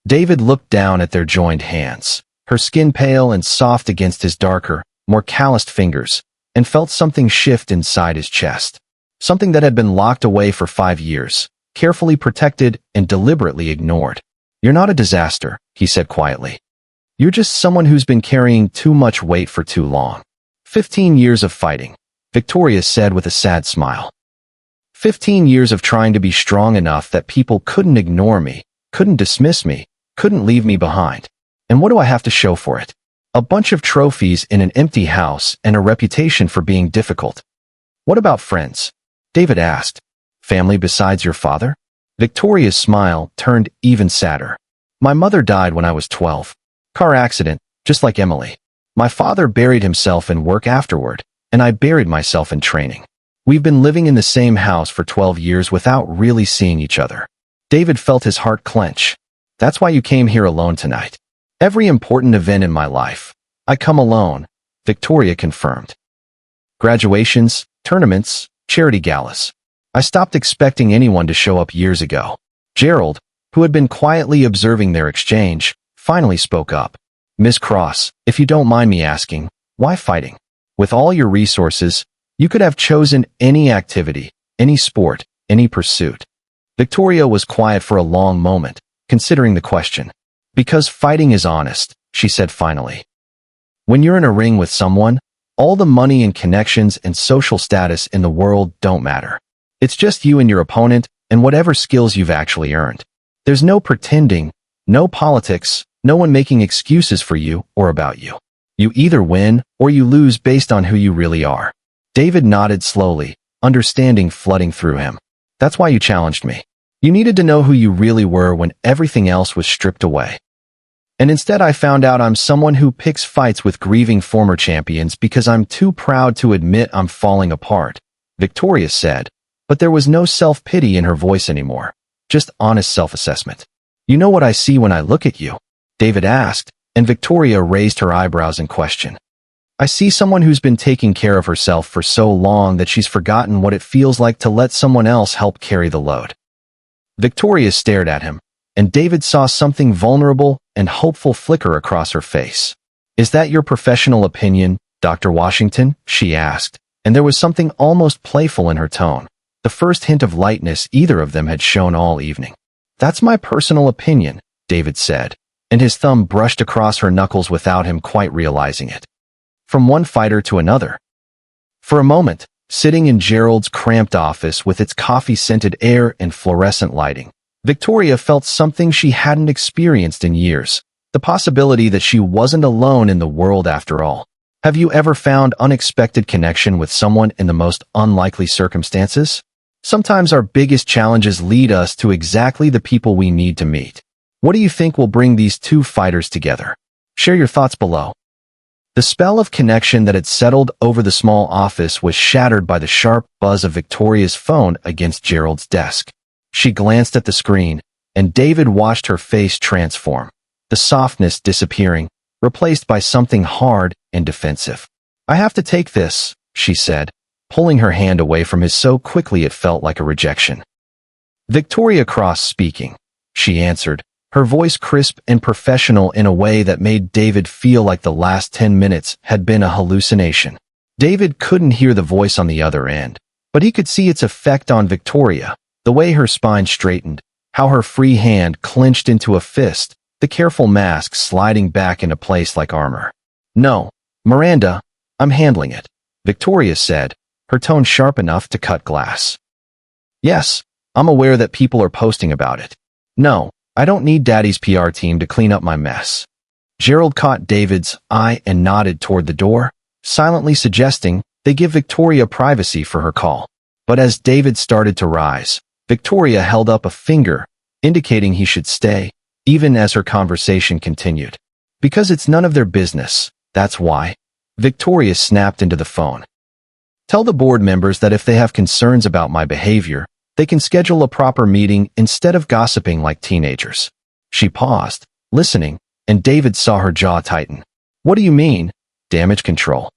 David looked down at their joined hands, her skin pale and soft against his darker, more calloused fingers, and felt something shift inside his chest. Something that had been locked away for 5 years, carefully protected and deliberately ignored. "You're not a disaster," he said quietly. "You're just someone who's been carrying too much weight for too long." 15 years of fighting, Victoria said with a sad smile. 15 years of trying to be strong enough that people couldn't ignore me, couldn't dismiss me, couldn't leave me behind. And what do I have to show for it? A bunch of trophies in an empty house and a reputation for being difficult. "What about friends?" David asked. "Family besides your father?" Victoria's smile turned even sadder. "My mother died when I was 12. Car accident, just like Emily. My father buried himself in work afterward, and I buried myself in training. We've been living in the same house for 12 years without really seeing each other." David felt his heart clench. "That's why you came here alone tonight." "Every important event in my life, I come alone," Victoria confirmed. "Graduations, tournaments, charity galas. I stopped expecting anyone to show up years ago." Gerald, who had been quietly observing their exchange, finally spoke up. "Miss Cross, if you don't mind me asking, why fighting? With all your resources, you could have chosen any activity, any sport, any pursuit. Victoria was quiet for a long moment, considering the question. Because fighting is honest, she said finally. When you're in a ring with someone, all the money and connections and social status in the world don't matter. It's just you and your opponent and whatever skills you've actually earned. There's no pretending, no politics, no one making excuses for you or about you. You either win or you lose based on who you really are. David nodded slowly, understanding flooding through him. That's why you challenged me. You needed to know who you really were when everything else was stripped away. And instead I found out I'm someone who picks fights with grieving former champions because I'm too proud to admit I'm falling apart, Victoria said, but there was no self-pity in her voice anymore, just honest self-assessment. You know what I see when I look at you? David asked, and Victoria raised her eyebrows in question. I see someone who's been taking care of herself for so long that she's forgotten what it feels like to let someone else help carry the load. Victoria stared at him, and David saw something vulnerable and hopeful flicker across her face. Is that your professional opinion, Dr. Washington? She asked, and there was something almost playful in her tone, the first hint of lightness either of them had shown all evening. That's my personal opinion, David said, and his thumb brushed across her knuckles without him quite realizing it. From one fighter to another. For a moment, sitting in Gerald's cramped office with its coffee-scented air and fluorescent lighting, Victoria felt something she hadn't experienced in years, the possibility that she wasn't alone in the world after all. Have you ever found unexpected connection with someone in the most unlikely circumstances? Sometimes our biggest challenges lead us to exactly the people we need to meet. What do you think will bring these two fighters together? Share your thoughts below. The spell of connection that had settled over the small office was shattered by the sharp buzz of Victoria's phone against Gerald's desk. She glanced at the screen, and David watched her face transform, the softness disappearing, replaced by something hard and defensive. I have to take this, she said, pulling her hand away from his so quickly it felt like a rejection. Victoria Cross speaking, she answered, her voice crisp and professional in a way that made David feel like the last 10 minutes had been a hallucination. David couldn't hear the voice on the other end, but he could see its effect on Victoria, the way her spine straightened, how her free hand clenched into a fist, the careful mask sliding back into place like armor. No, Miranda, I'm handling it, Victoria said, her tone sharp enough to cut glass. Yes, I'm aware that people are posting about it. No, I don't need Daddy's PR team to clean up my mess. Gerald caught David's eye and nodded toward the door, silently suggesting they give Victoria privacy for her call. But as David started to rise, Victoria held up a finger, indicating he should stay, even as her conversation continued. Because it's none of their business, that's why. Victoria snapped into the phone. Tell the board members that if they have concerns about my behavior, they can schedule a proper meeting instead of gossiping like teenagers. She paused, listening, and David saw her jaw tighten. What do you mean? Damage control.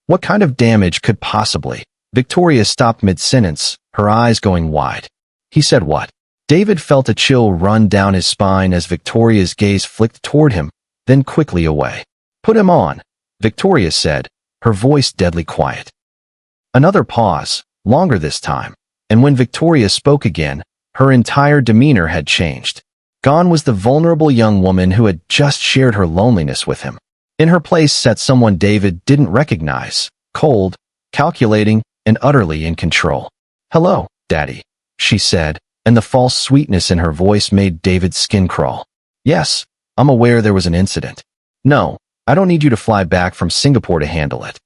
What kind of damage could possibly? Victoria stopped mid-sentence, her eyes going wide. He said what? David felt a chill run down his spine as Victoria's gaze flicked toward him, then quickly away. Put him on, Victoria said, her voice deadly quiet. Another pause, longer this time, and when Victoria spoke again, her entire demeanor had changed. Gone was the vulnerable young woman who had just shared her loneliness with him. In her place sat someone David didn't recognize, cold, calculating, and utterly in control. Hello, Daddy, she said, and the false sweetness in her voice made David's skin crawl. Yes, I'm aware there was an incident. No, I don't need you to fly back from Singapore to handle it.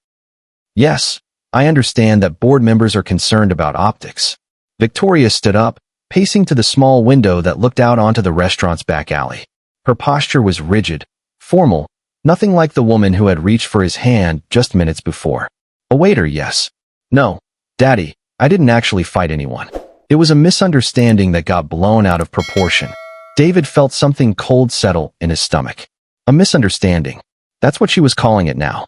Yes, I understand that board members are concerned about optics. Victoria stood up, pacing to the small window that looked out onto the restaurant's back alley. Her posture was rigid, formal, nothing like the woman who had reached for his hand just minutes before. A waiter, yes. No, Daddy, I didn't actually fight anyone. It was a misunderstanding that got blown out of proportion. David felt something cold settle in his stomach. A misunderstanding. That's what she was calling it now.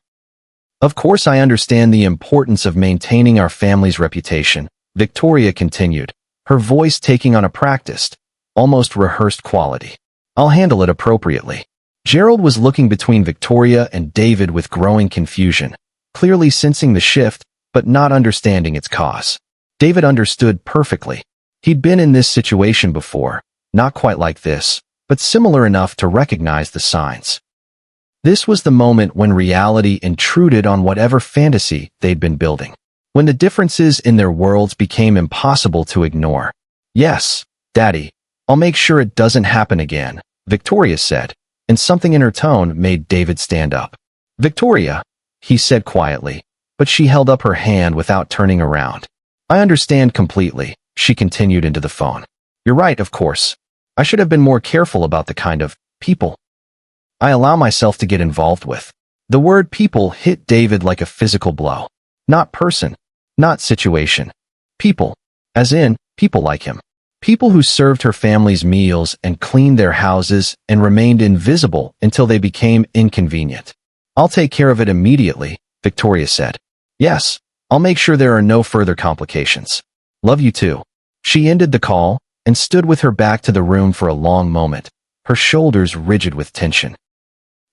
Of course I understand the importance of maintaining our family's reputation, Victoria continued, her voice taking on a practiced, almost rehearsed quality. I'll handle it appropriately. Gerald was looking between Victoria and David with growing confusion, clearly sensing the shift, but not understanding its cause. David understood perfectly. He'd been in this situation before, not quite like this, but similar enough to recognize the signs. This was the moment when reality intruded on whatever fantasy they'd been building. When the differences in their worlds became impossible to ignore. "Yes, Daddy, I'll make sure it doesn't happen again," Victoria said, and something in her tone made David stand up. "Victoria," he said quietly, but she held up her hand without turning around. "I understand completely," she continued into the phone. "You're right, of course. I should have been more careful about the kind of people I allow myself to get involved with." The word people hit David like a physical blow. Not person, not situation. People, as in people like him. People who served her family's meals and cleaned their houses and remained invisible until they became inconvenient. "I'll take care of it immediately," Victoria said. "Yes, I'll make sure there are no further complications. Love you too." She ended the call and stood with her back to the room for a long moment, her shoulders rigid with tension.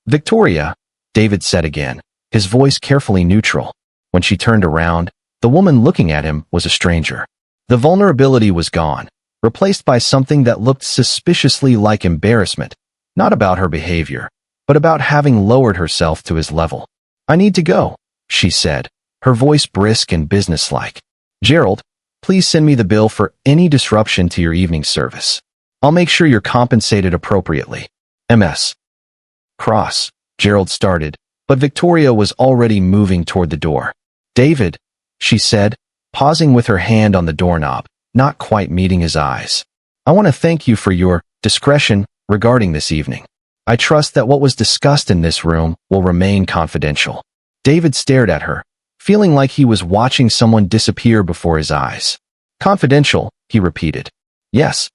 "Victoria," David said again, his voice carefully neutral. When she turned around, the woman looking at him was a stranger. The vulnerability was gone, replaced by something that looked suspiciously like embarrassment, not about her behavior, but about having lowered herself to his level. "I need to go," she said, her voice brisk and businesslike. "Gerald, please send me the bill for any disruption to your evening service. I'll make sure you're compensated appropriately. MS." "Cross," Gerald started, but Victoria was already moving toward the door. "David," she said, pausing with her hand on the doorknob, not quite meeting his eyes. "I want to thank you for your discretion regarding this evening. I trust that what was discussed in this room will remain confidential." David stared at her, feeling like he was watching someone disappear before his eyes. "Confidential," he repeated. "Yes.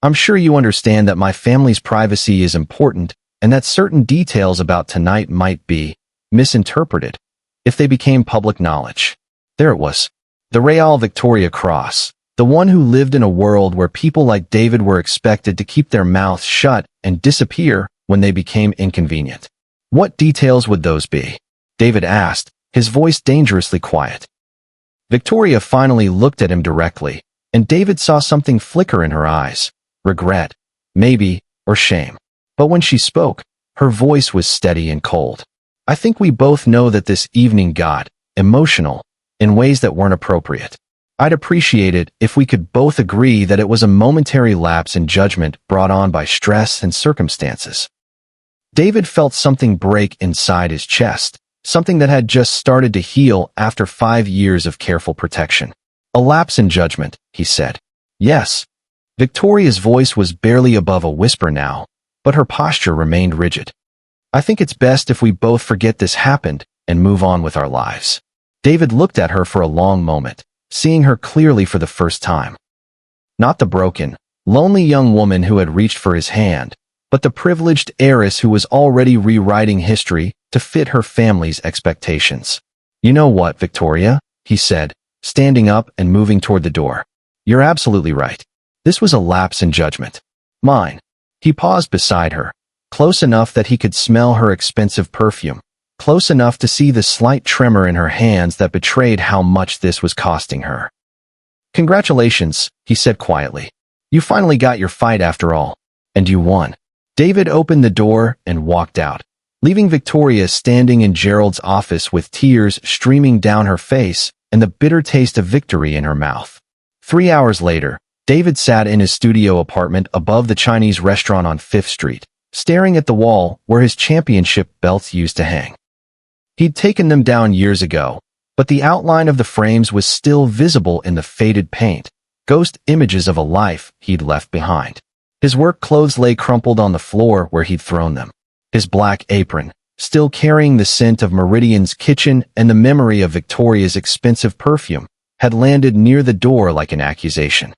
I'm sure you understand that my family's privacy is important and that certain details about tonight might be misinterpreted if they became public knowledge." There it was. The Real Victoria Cross, the one who lived in a world where people like David were expected to keep their mouths shut and disappear when they became inconvenient. What details would those be? David asked, his voice dangerously quiet. Victoria finally looked at him directly, and David saw something flicker in her eyes. Regret, maybe, or shame. But when she spoke, her voice was steady and cold. "I think we both know that this evening got emotional in ways that weren't appropriate. I'd appreciate it if we could both agree that it was a momentary lapse in judgment brought on by stress and circumstances." David felt something break inside his chest, something that had just started to heal after 5 years of careful protection. "A lapse in judgment," he said. "Yes." Victoria's voice was barely above a whisper now, but her posture remained rigid. "I think it's best if we both forget this happened and move on with our lives." David looked at her for a long moment, seeing her clearly for the first time. Not the broken, lonely young woman who had reached for his hand, but the privileged heiress who was already rewriting history to fit her family's expectations. "You know what, Victoria?" he said, standing up and moving toward the door. "You're absolutely right. This was a lapse in judgment. Mine." He paused beside her, close enough that he could smell her expensive perfume, close enough to see the slight tremor in her hands that betrayed how much this was costing her. "Congratulations," he said quietly. "You finally got your fight after all, and you won." David opened the door and walked out, leaving Victoria standing in Gerald's office with tears streaming down her face and the bitter taste of victory in her mouth. 3 hours later, David sat in his studio apartment above the Chinese restaurant on 5th Street, staring at the wall where his championship belts used to hang. He'd taken them down years ago, but the outline of the frames was still visible in the faded paint, ghost images of a life he'd left behind. His work clothes lay crumpled on the floor where he'd thrown them. His black apron, still carrying the scent of Meridian's kitchen and the memory of Victoria's expensive perfume, had landed near the door like an accusation.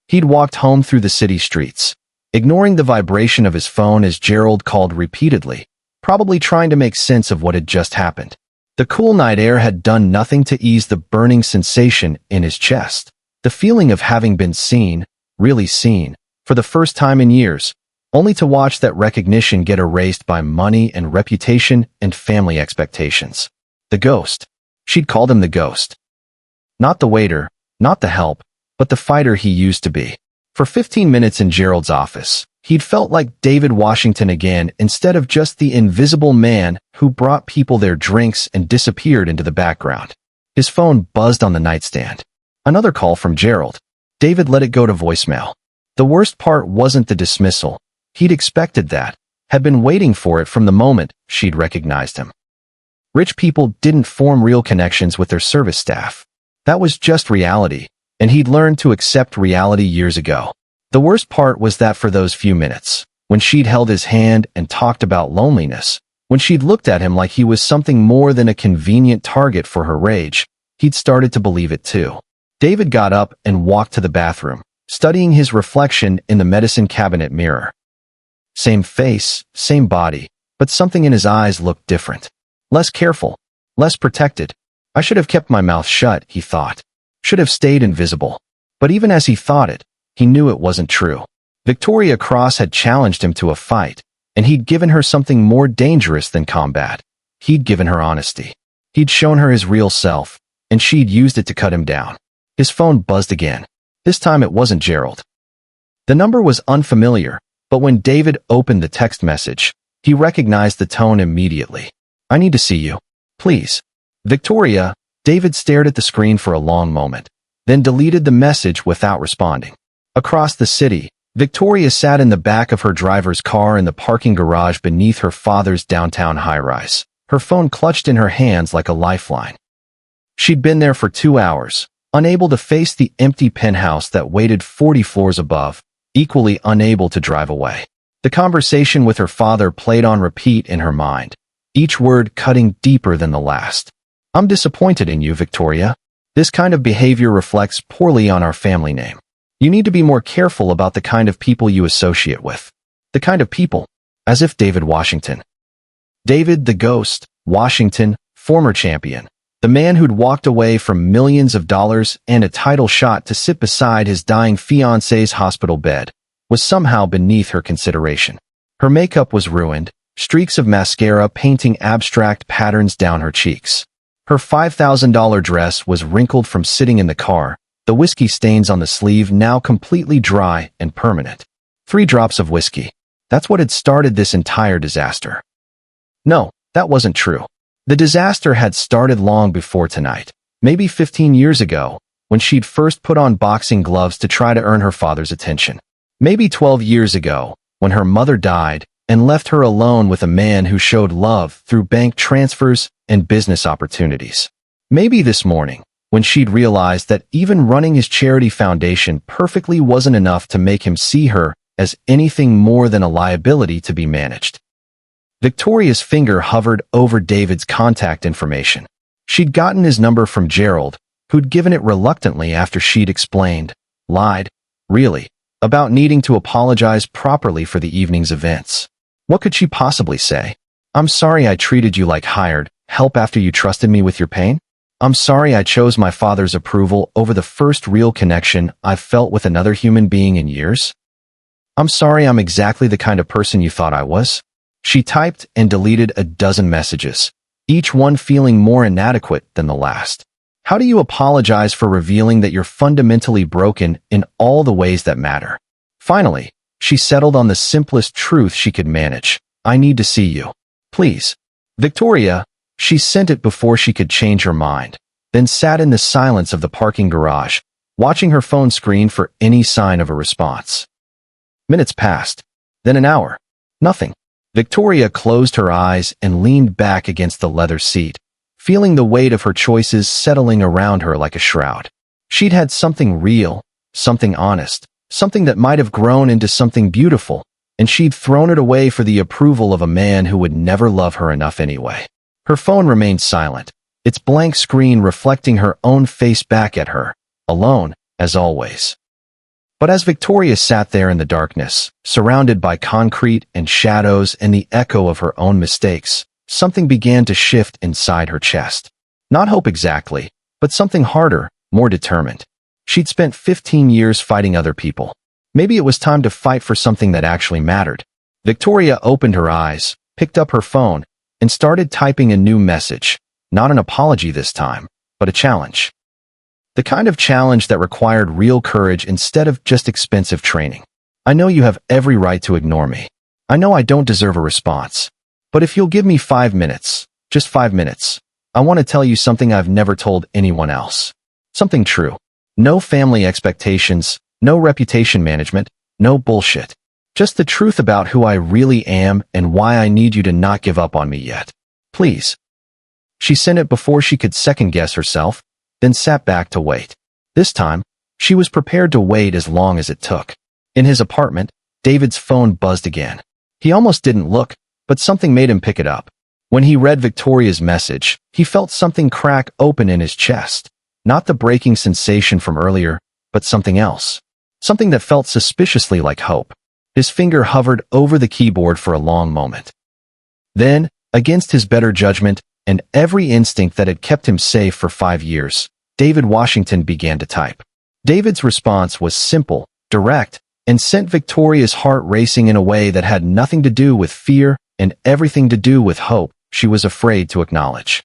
He'd walked home through the city streets, ignoring the vibration of his phone as Gerald called repeatedly, probably trying to make sense of what had just happened. The cool night air had done nothing to ease the burning sensation in his chest, the feeling of having been seen, really seen, for the first time in years, only to watch that recognition get erased by money and reputation and family expectations. The ghost. She'd called him the ghost. Not the waiter, not the help, but the fighter he used to be. For 15 minutes in Gerald's office, he'd felt like David Washington again instead of just the invisible man who brought people their drinks and disappeared into the background. His phone buzzed on the nightstand. Another call from Gerald. David let it go to voicemail. The worst part wasn't the dismissal. He'd expected that, had been waiting for it from the moment she'd recognized him. Rich people didn't form real connections with their service staff. That was just reality, and he'd learned to accept reality years ago. The worst part was that for those few minutes, when she'd held his hand and talked about loneliness, when she'd looked at him like he was something more than a convenient target for her rage, he'd started to believe it too. David got up and walked to the bathroom, studying his reflection in the medicine cabinet mirror. Same face, same body, but something in his eyes looked different. Less careful, less protected. I should have kept my mouth shut, he thought. Should have stayed invisible. But even as he thought it, he knew it wasn't true. Victoria Cross had challenged him to a fight, and he'd given her something more dangerous than combat. He'd given her honesty. He'd shown her his real self, and she'd used it to cut him down. His phone buzzed again. This time it wasn't Gerald. The number was unfamiliar, but when David opened the text message, he recognized the tone immediately. I need to see you. Please. Victoria. David stared at the screen for a long moment, then deleted the message without responding. Across the city, Victoria sat in the back of her driver's car in the parking garage beneath her father's downtown high-rise, her phone clutched in her hands like a lifeline. She'd been there for 2 hours, unable to face the empty penthouse that waited 40 floors above, equally unable to drive away. The conversation with her father played on repeat in her mind, each word cutting deeper than the last. I'm disappointed in you, Victoria. This kind of behavior reflects poorly on our family name. You need to be more careful about the kind of people you associate with. The kind of people. As if David Washington. David the Ghost, Washington, former champion. The man who'd walked away from millions of dollars and a title shot to sit beside his dying fiancé's hospital bed, was somehow beneath her consideration. Her makeup was ruined, streaks of mascara painting abstract patterns down her cheeks. Her $5,000 dress was wrinkled from sitting in the car, the whiskey stains on the sleeve now completely dry and permanent. 3 drops of whiskey. That's what had started this entire disaster. No, that wasn't true. The disaster had started long before tonight, maybe 15 years ago, when she'd first put on boxing gloves to try to earn her father's attention. Maybe 12 years ago, when her mother died and left her alone with a man who showed love through bank transfers and business opportunities. Maybe this morning, when she'd realized that even running his charity foundation perfectly wasn't enough to make him see her as anything more than a liability to be managed. Victoria's finger hovered over David's contact information. She'd gotten his number from Gerald, who'd given it reluctantly after she'd explained, lied, really, about needing to apologize properly for the evening's events. What could she possibly say? I'm sorry I treated you like hired help after you trusted me with your pain? I'm sorry I chose my father's approval over the first real connection I've felt with another human being in years? I'm sorry I'm exactly the kind of person you thought I was? She typed and deleted a dozen messages, each one feeling more inadequate than the last. How do you apologize for revealing that you're fundamentally broken in all the ways that matter? Finally, she settled on the simplest truth she could manage. I need to see you. Please. Victoria. She sent it before she could change her mind, then sat in the silence of the parking garage, watching her phone screen for any sign of a response. Minutes passed. Then an hour. Nothing. Victoria closed her eyes and leaned back against the leather seat, feeling the weight of her choices settling around her like a shroud. She'd had something real, something honest, something that might have grown into something beautiful, and she'd thrown it away for the approval of a man who would never love her enough anyway. Her phone remained silent, its blank screen reflecting her own face back at her, alone, as always. But as Victoria sat there in the darkness, surrounded by concrete and shadows and the echo of her own mistakes, something began to shift inside her chest. Not hope exactly, but something harder, more determined. She'd spent 15 years fighting other people. Maybe it was time to fight for something that actually mattered. Victoria opened her eyes, picked up her phone, and started typing a new message, Not an apology this time, but a challenge. The kind of challenge that required real courage instead of just expensive training. I know you have every right to ignore me. I know I don't deserve a response. But if you'll give me 5 minutes, just 5 minutes, I want to tell you something I've never told anyone else. Something true. No family expectations, no reputation management, no bullshit. Just the truth about who I really am and why I need you to not give up on me yet. Please. She sent it before she could second-guess herself, then sat back to wait. This time, she was prepared to wait as long as it took. In his apartment, David's phone buzzed again. He almost didn't look, but something made him pick it up. When he read Victoria's message, he felt something crack open in his chest. Not the breaking sensation from earlier, but something else. Something that felt suspiciously like hope. His finger hovered over the keyboard for a long moment. Then, against his better judgment and every instinct that had kept him safe for 5 years, David Washington began to type. David's response was simple, direct, and sent Victoria's heart racing in a way that had nothing to do with fear and everything to do with hope she was afraid to acknowledge.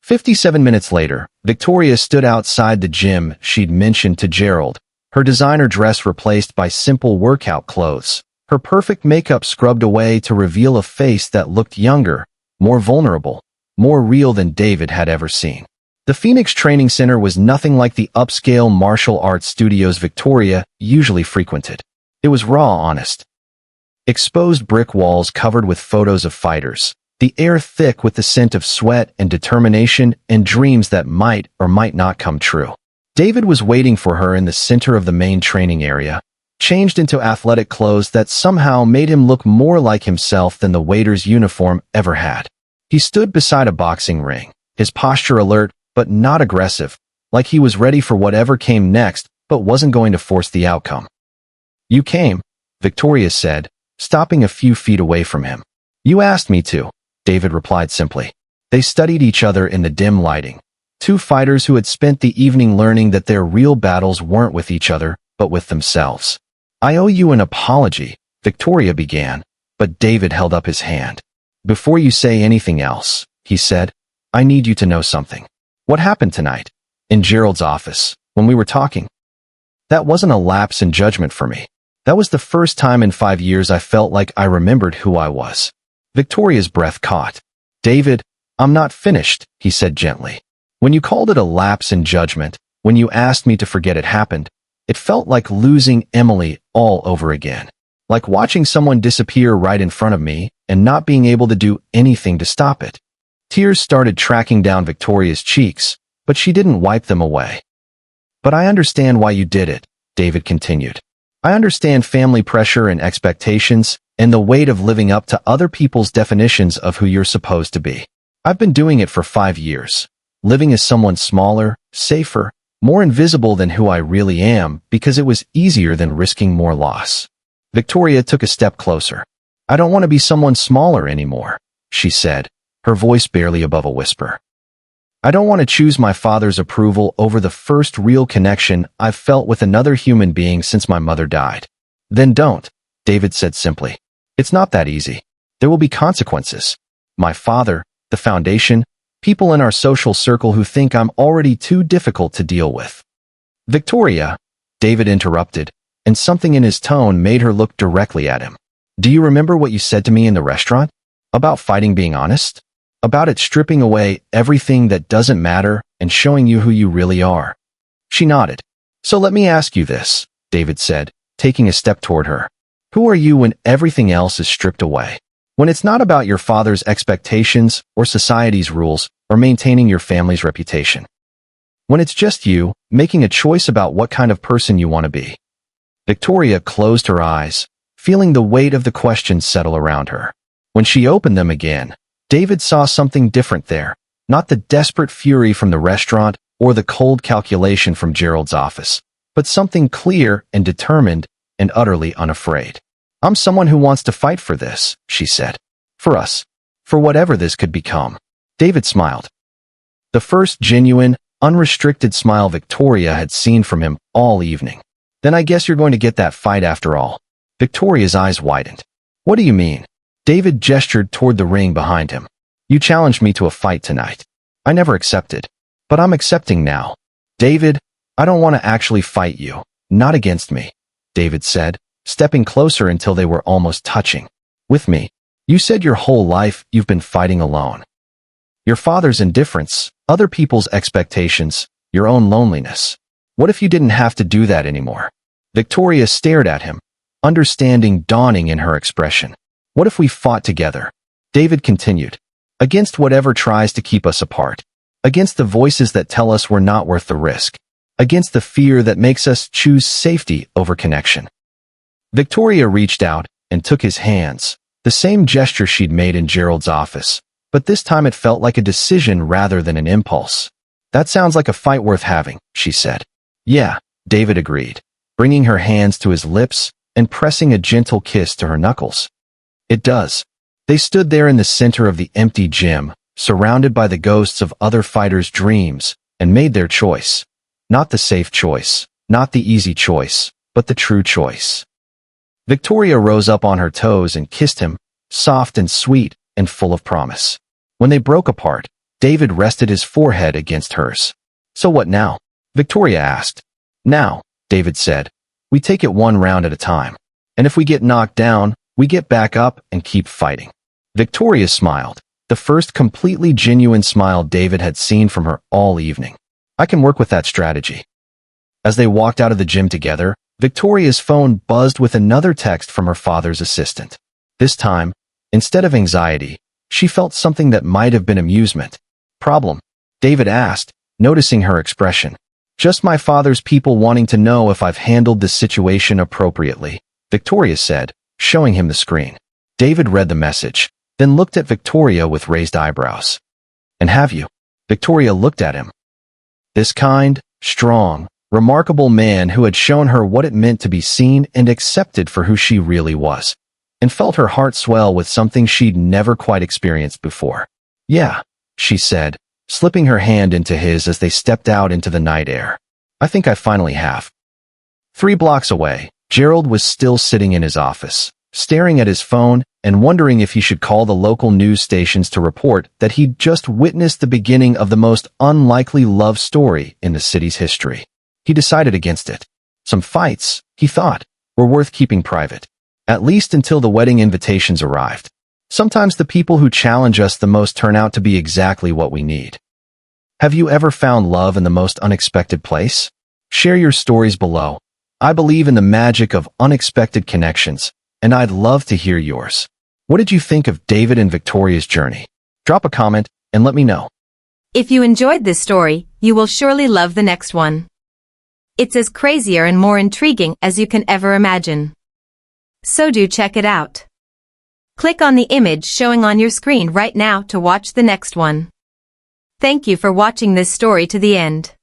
57 minutes later, Victoria stood outside the gym she'd mentioned to Gerald, her designer dress replaced by simple workout clothes, her perfect makeup scrubbed away to reveal a face that looked younger, more vulnerable, more real than David had ever seen. The Phoenix Training Center was nothing like the upscale martial arts studios Victoria usually frequented. It was raw, honest. Exposed brick walls covered with photos of fighters, the air thick with the scent of sweat and determination and dreams that might or might not come true. David was waiting for her in the center of the main training area, changed into athletic clothes that somehow made him look more like himself than the waiter's uniform ever had. He stood beside a boxing ring, his posture alert but not aggressive, like he was ready for whatever came next but wasn't going to force the outcome. "You came," Victoria said, stopping a few feet away from him. "You asked me to," David replied simply. They studied each other in the dim lighting. Two fighters who had spent the evening learning that their real battles weren't with each other, but with themselves. "I owe you an apology," Victoria began, but David held up his hand. "Before you say anything else," he said, "I need you to know something." "What happened tonight?" "In Gerald's office, when we were talking." That wasn't a lapse in judgment for me. That was the first time in 5 years I felt like I remembered who I was. Victoria's breath caught. "David, I'm not finished," he said gently. "When you called it a lapse in judgment, when you asked me to forget it happened, it felt like losing Emily all over again. Like watching someone disappear right in front of me and not being able to do anything to stop it." Tears started tracking down Victoria's cheeks, but she didn't wipe them away. "But I understand why you did it," David continued. "I understand family pressure and expectations and the weight of living up to other people's definitions of who you're supposed to be. I've been doing it for 5 years, living as someone smaller, safer, more invisible than who I really am because it was easier than risking more loss." Victoria took a step closer. "I don't want to be someone smaller anymore," she said, her voice barely above a whisper. "I don't want to choose my father's approval over the first real connection I've felt with another human being since my mother died." "Then don't," David said simply. "It's not that easy. There will be consequences. My father, the foundation, people in our social circle who think I'm already too difficult to deal with." "Victoria," David interrupted, and something in his tone made her look directly at him. "Do you remember what you said to me in the restaurant? About fighting being honest? About it stripping away everything that doesn't matter and showing you who you really are?" She nodded. "So let me ask you this," David said, taking a step toward her. "Who are you when everything else is stripped away? When it's not about your father's expectations or society's rules or maintaining your family's reputation? When it's just you, making a choice about what kind of person you want to be?" Victoria closed her eyes, feeling the weight of the question settle around her. When she opened them again, David saw something different there, not the desperate fury from the restaurant or the cold calculation from Gerald's office, but something clear and determined and utterly unafraid. "I'm someone who wants to fight for this," she said. "For us. For whatever this could become." David smiled. The first genuine, unrestricted smile Victoria had seen from him all evening. "Then I guess you're going to get that fight after all." Victoria's eyes widened. "What do you mean?" David gestured toward the ring behind him. "You challenged me to a fight tonight. I never accepted. But I'm accepting now. David, I don't want to actually fight you. Not against me, David said, stepping closer until they were almost touching. With me. You said your whole life you've been fighting alone. Your father's indifference, other people's expectations, your own loneliness. What if you didn't have to do that anymore? Victoria stared at him, understanding dawning in her expression. What if we fought together? David continued. Against whatever tries to keep us apart. Against the voices that tell us we're not worth the risk. Against the fear that makes us choose safety over connection. Victoria reached out and took his hands, the same gesture she'd made in Gerald's office, but this time it felt like a decision rather than an impulse. That sounds like a fight worth having, she said. Yeah, David agreed, bringing her hands to his lips and pressing a gentle kiss to her knuckles. It does. They stood there in the center of the empty gym, surrounded by the ghosts of other fighters' dreams, and made their choice. Not the safe choice, not the easy choice, but the true choice. Victoria rose up on her toes and kissed him, soft and sweet and full of promise. When they broke apart, David rested his forehead against hers. So what now? Victoria asked. Now, David said, we take it one round at a time. And if we get knocked down, we get back up and keep fighting. Victoria smiled, the first completely genuine smile David had seen from her all evening. I can work with that strategy. As they walked out of the gym together, Victoria's phone buzzed with another text from her father's assistant. This time, instead of anxiety, she felt something that might have been amusement. Problem? David asked, noticing her expression. Just my father's people wanting to know if I've handled this situation appropriately, Victoria said, showing him the screen. David read the message, then looked at Victoria with raised eyebrows. And have you? Victoria looked at him. This kind, strong, remarkable man who had shown her what it meant to be seen and accepted for who she really was, and felt her heart swell with something she'd never quite experienced before. Yeah, she said, slipping her hand into his as they stepped out into the night air. I think I finally have. 3 blocks away, Gerald was still sitting in his office, staring at his phone and wondering if he should call the local news stations to report that he'd just witnessed the beginning of the most unlikely love story in the city's history. He decided against it. Some fights, he thought, were worth keeping private, at least until the wedding invitations arrived. Sometimes the people who challenge us the most turn out to be exactly what we need. Have you ever found love in the most unexpected place? Share your stories below. I believe in the magic of unexpected connections, and I'd love to hear yours. What did you think of David and Victoria's journey? Drop a comment and let me know. If you enjoyed this story, you will surely love the next one. It's as crazier and more intriguing as you can ever imagine. So do check it out. Click on the image showing on your screen right now to watch the next one. Thank you for watching this story to the end.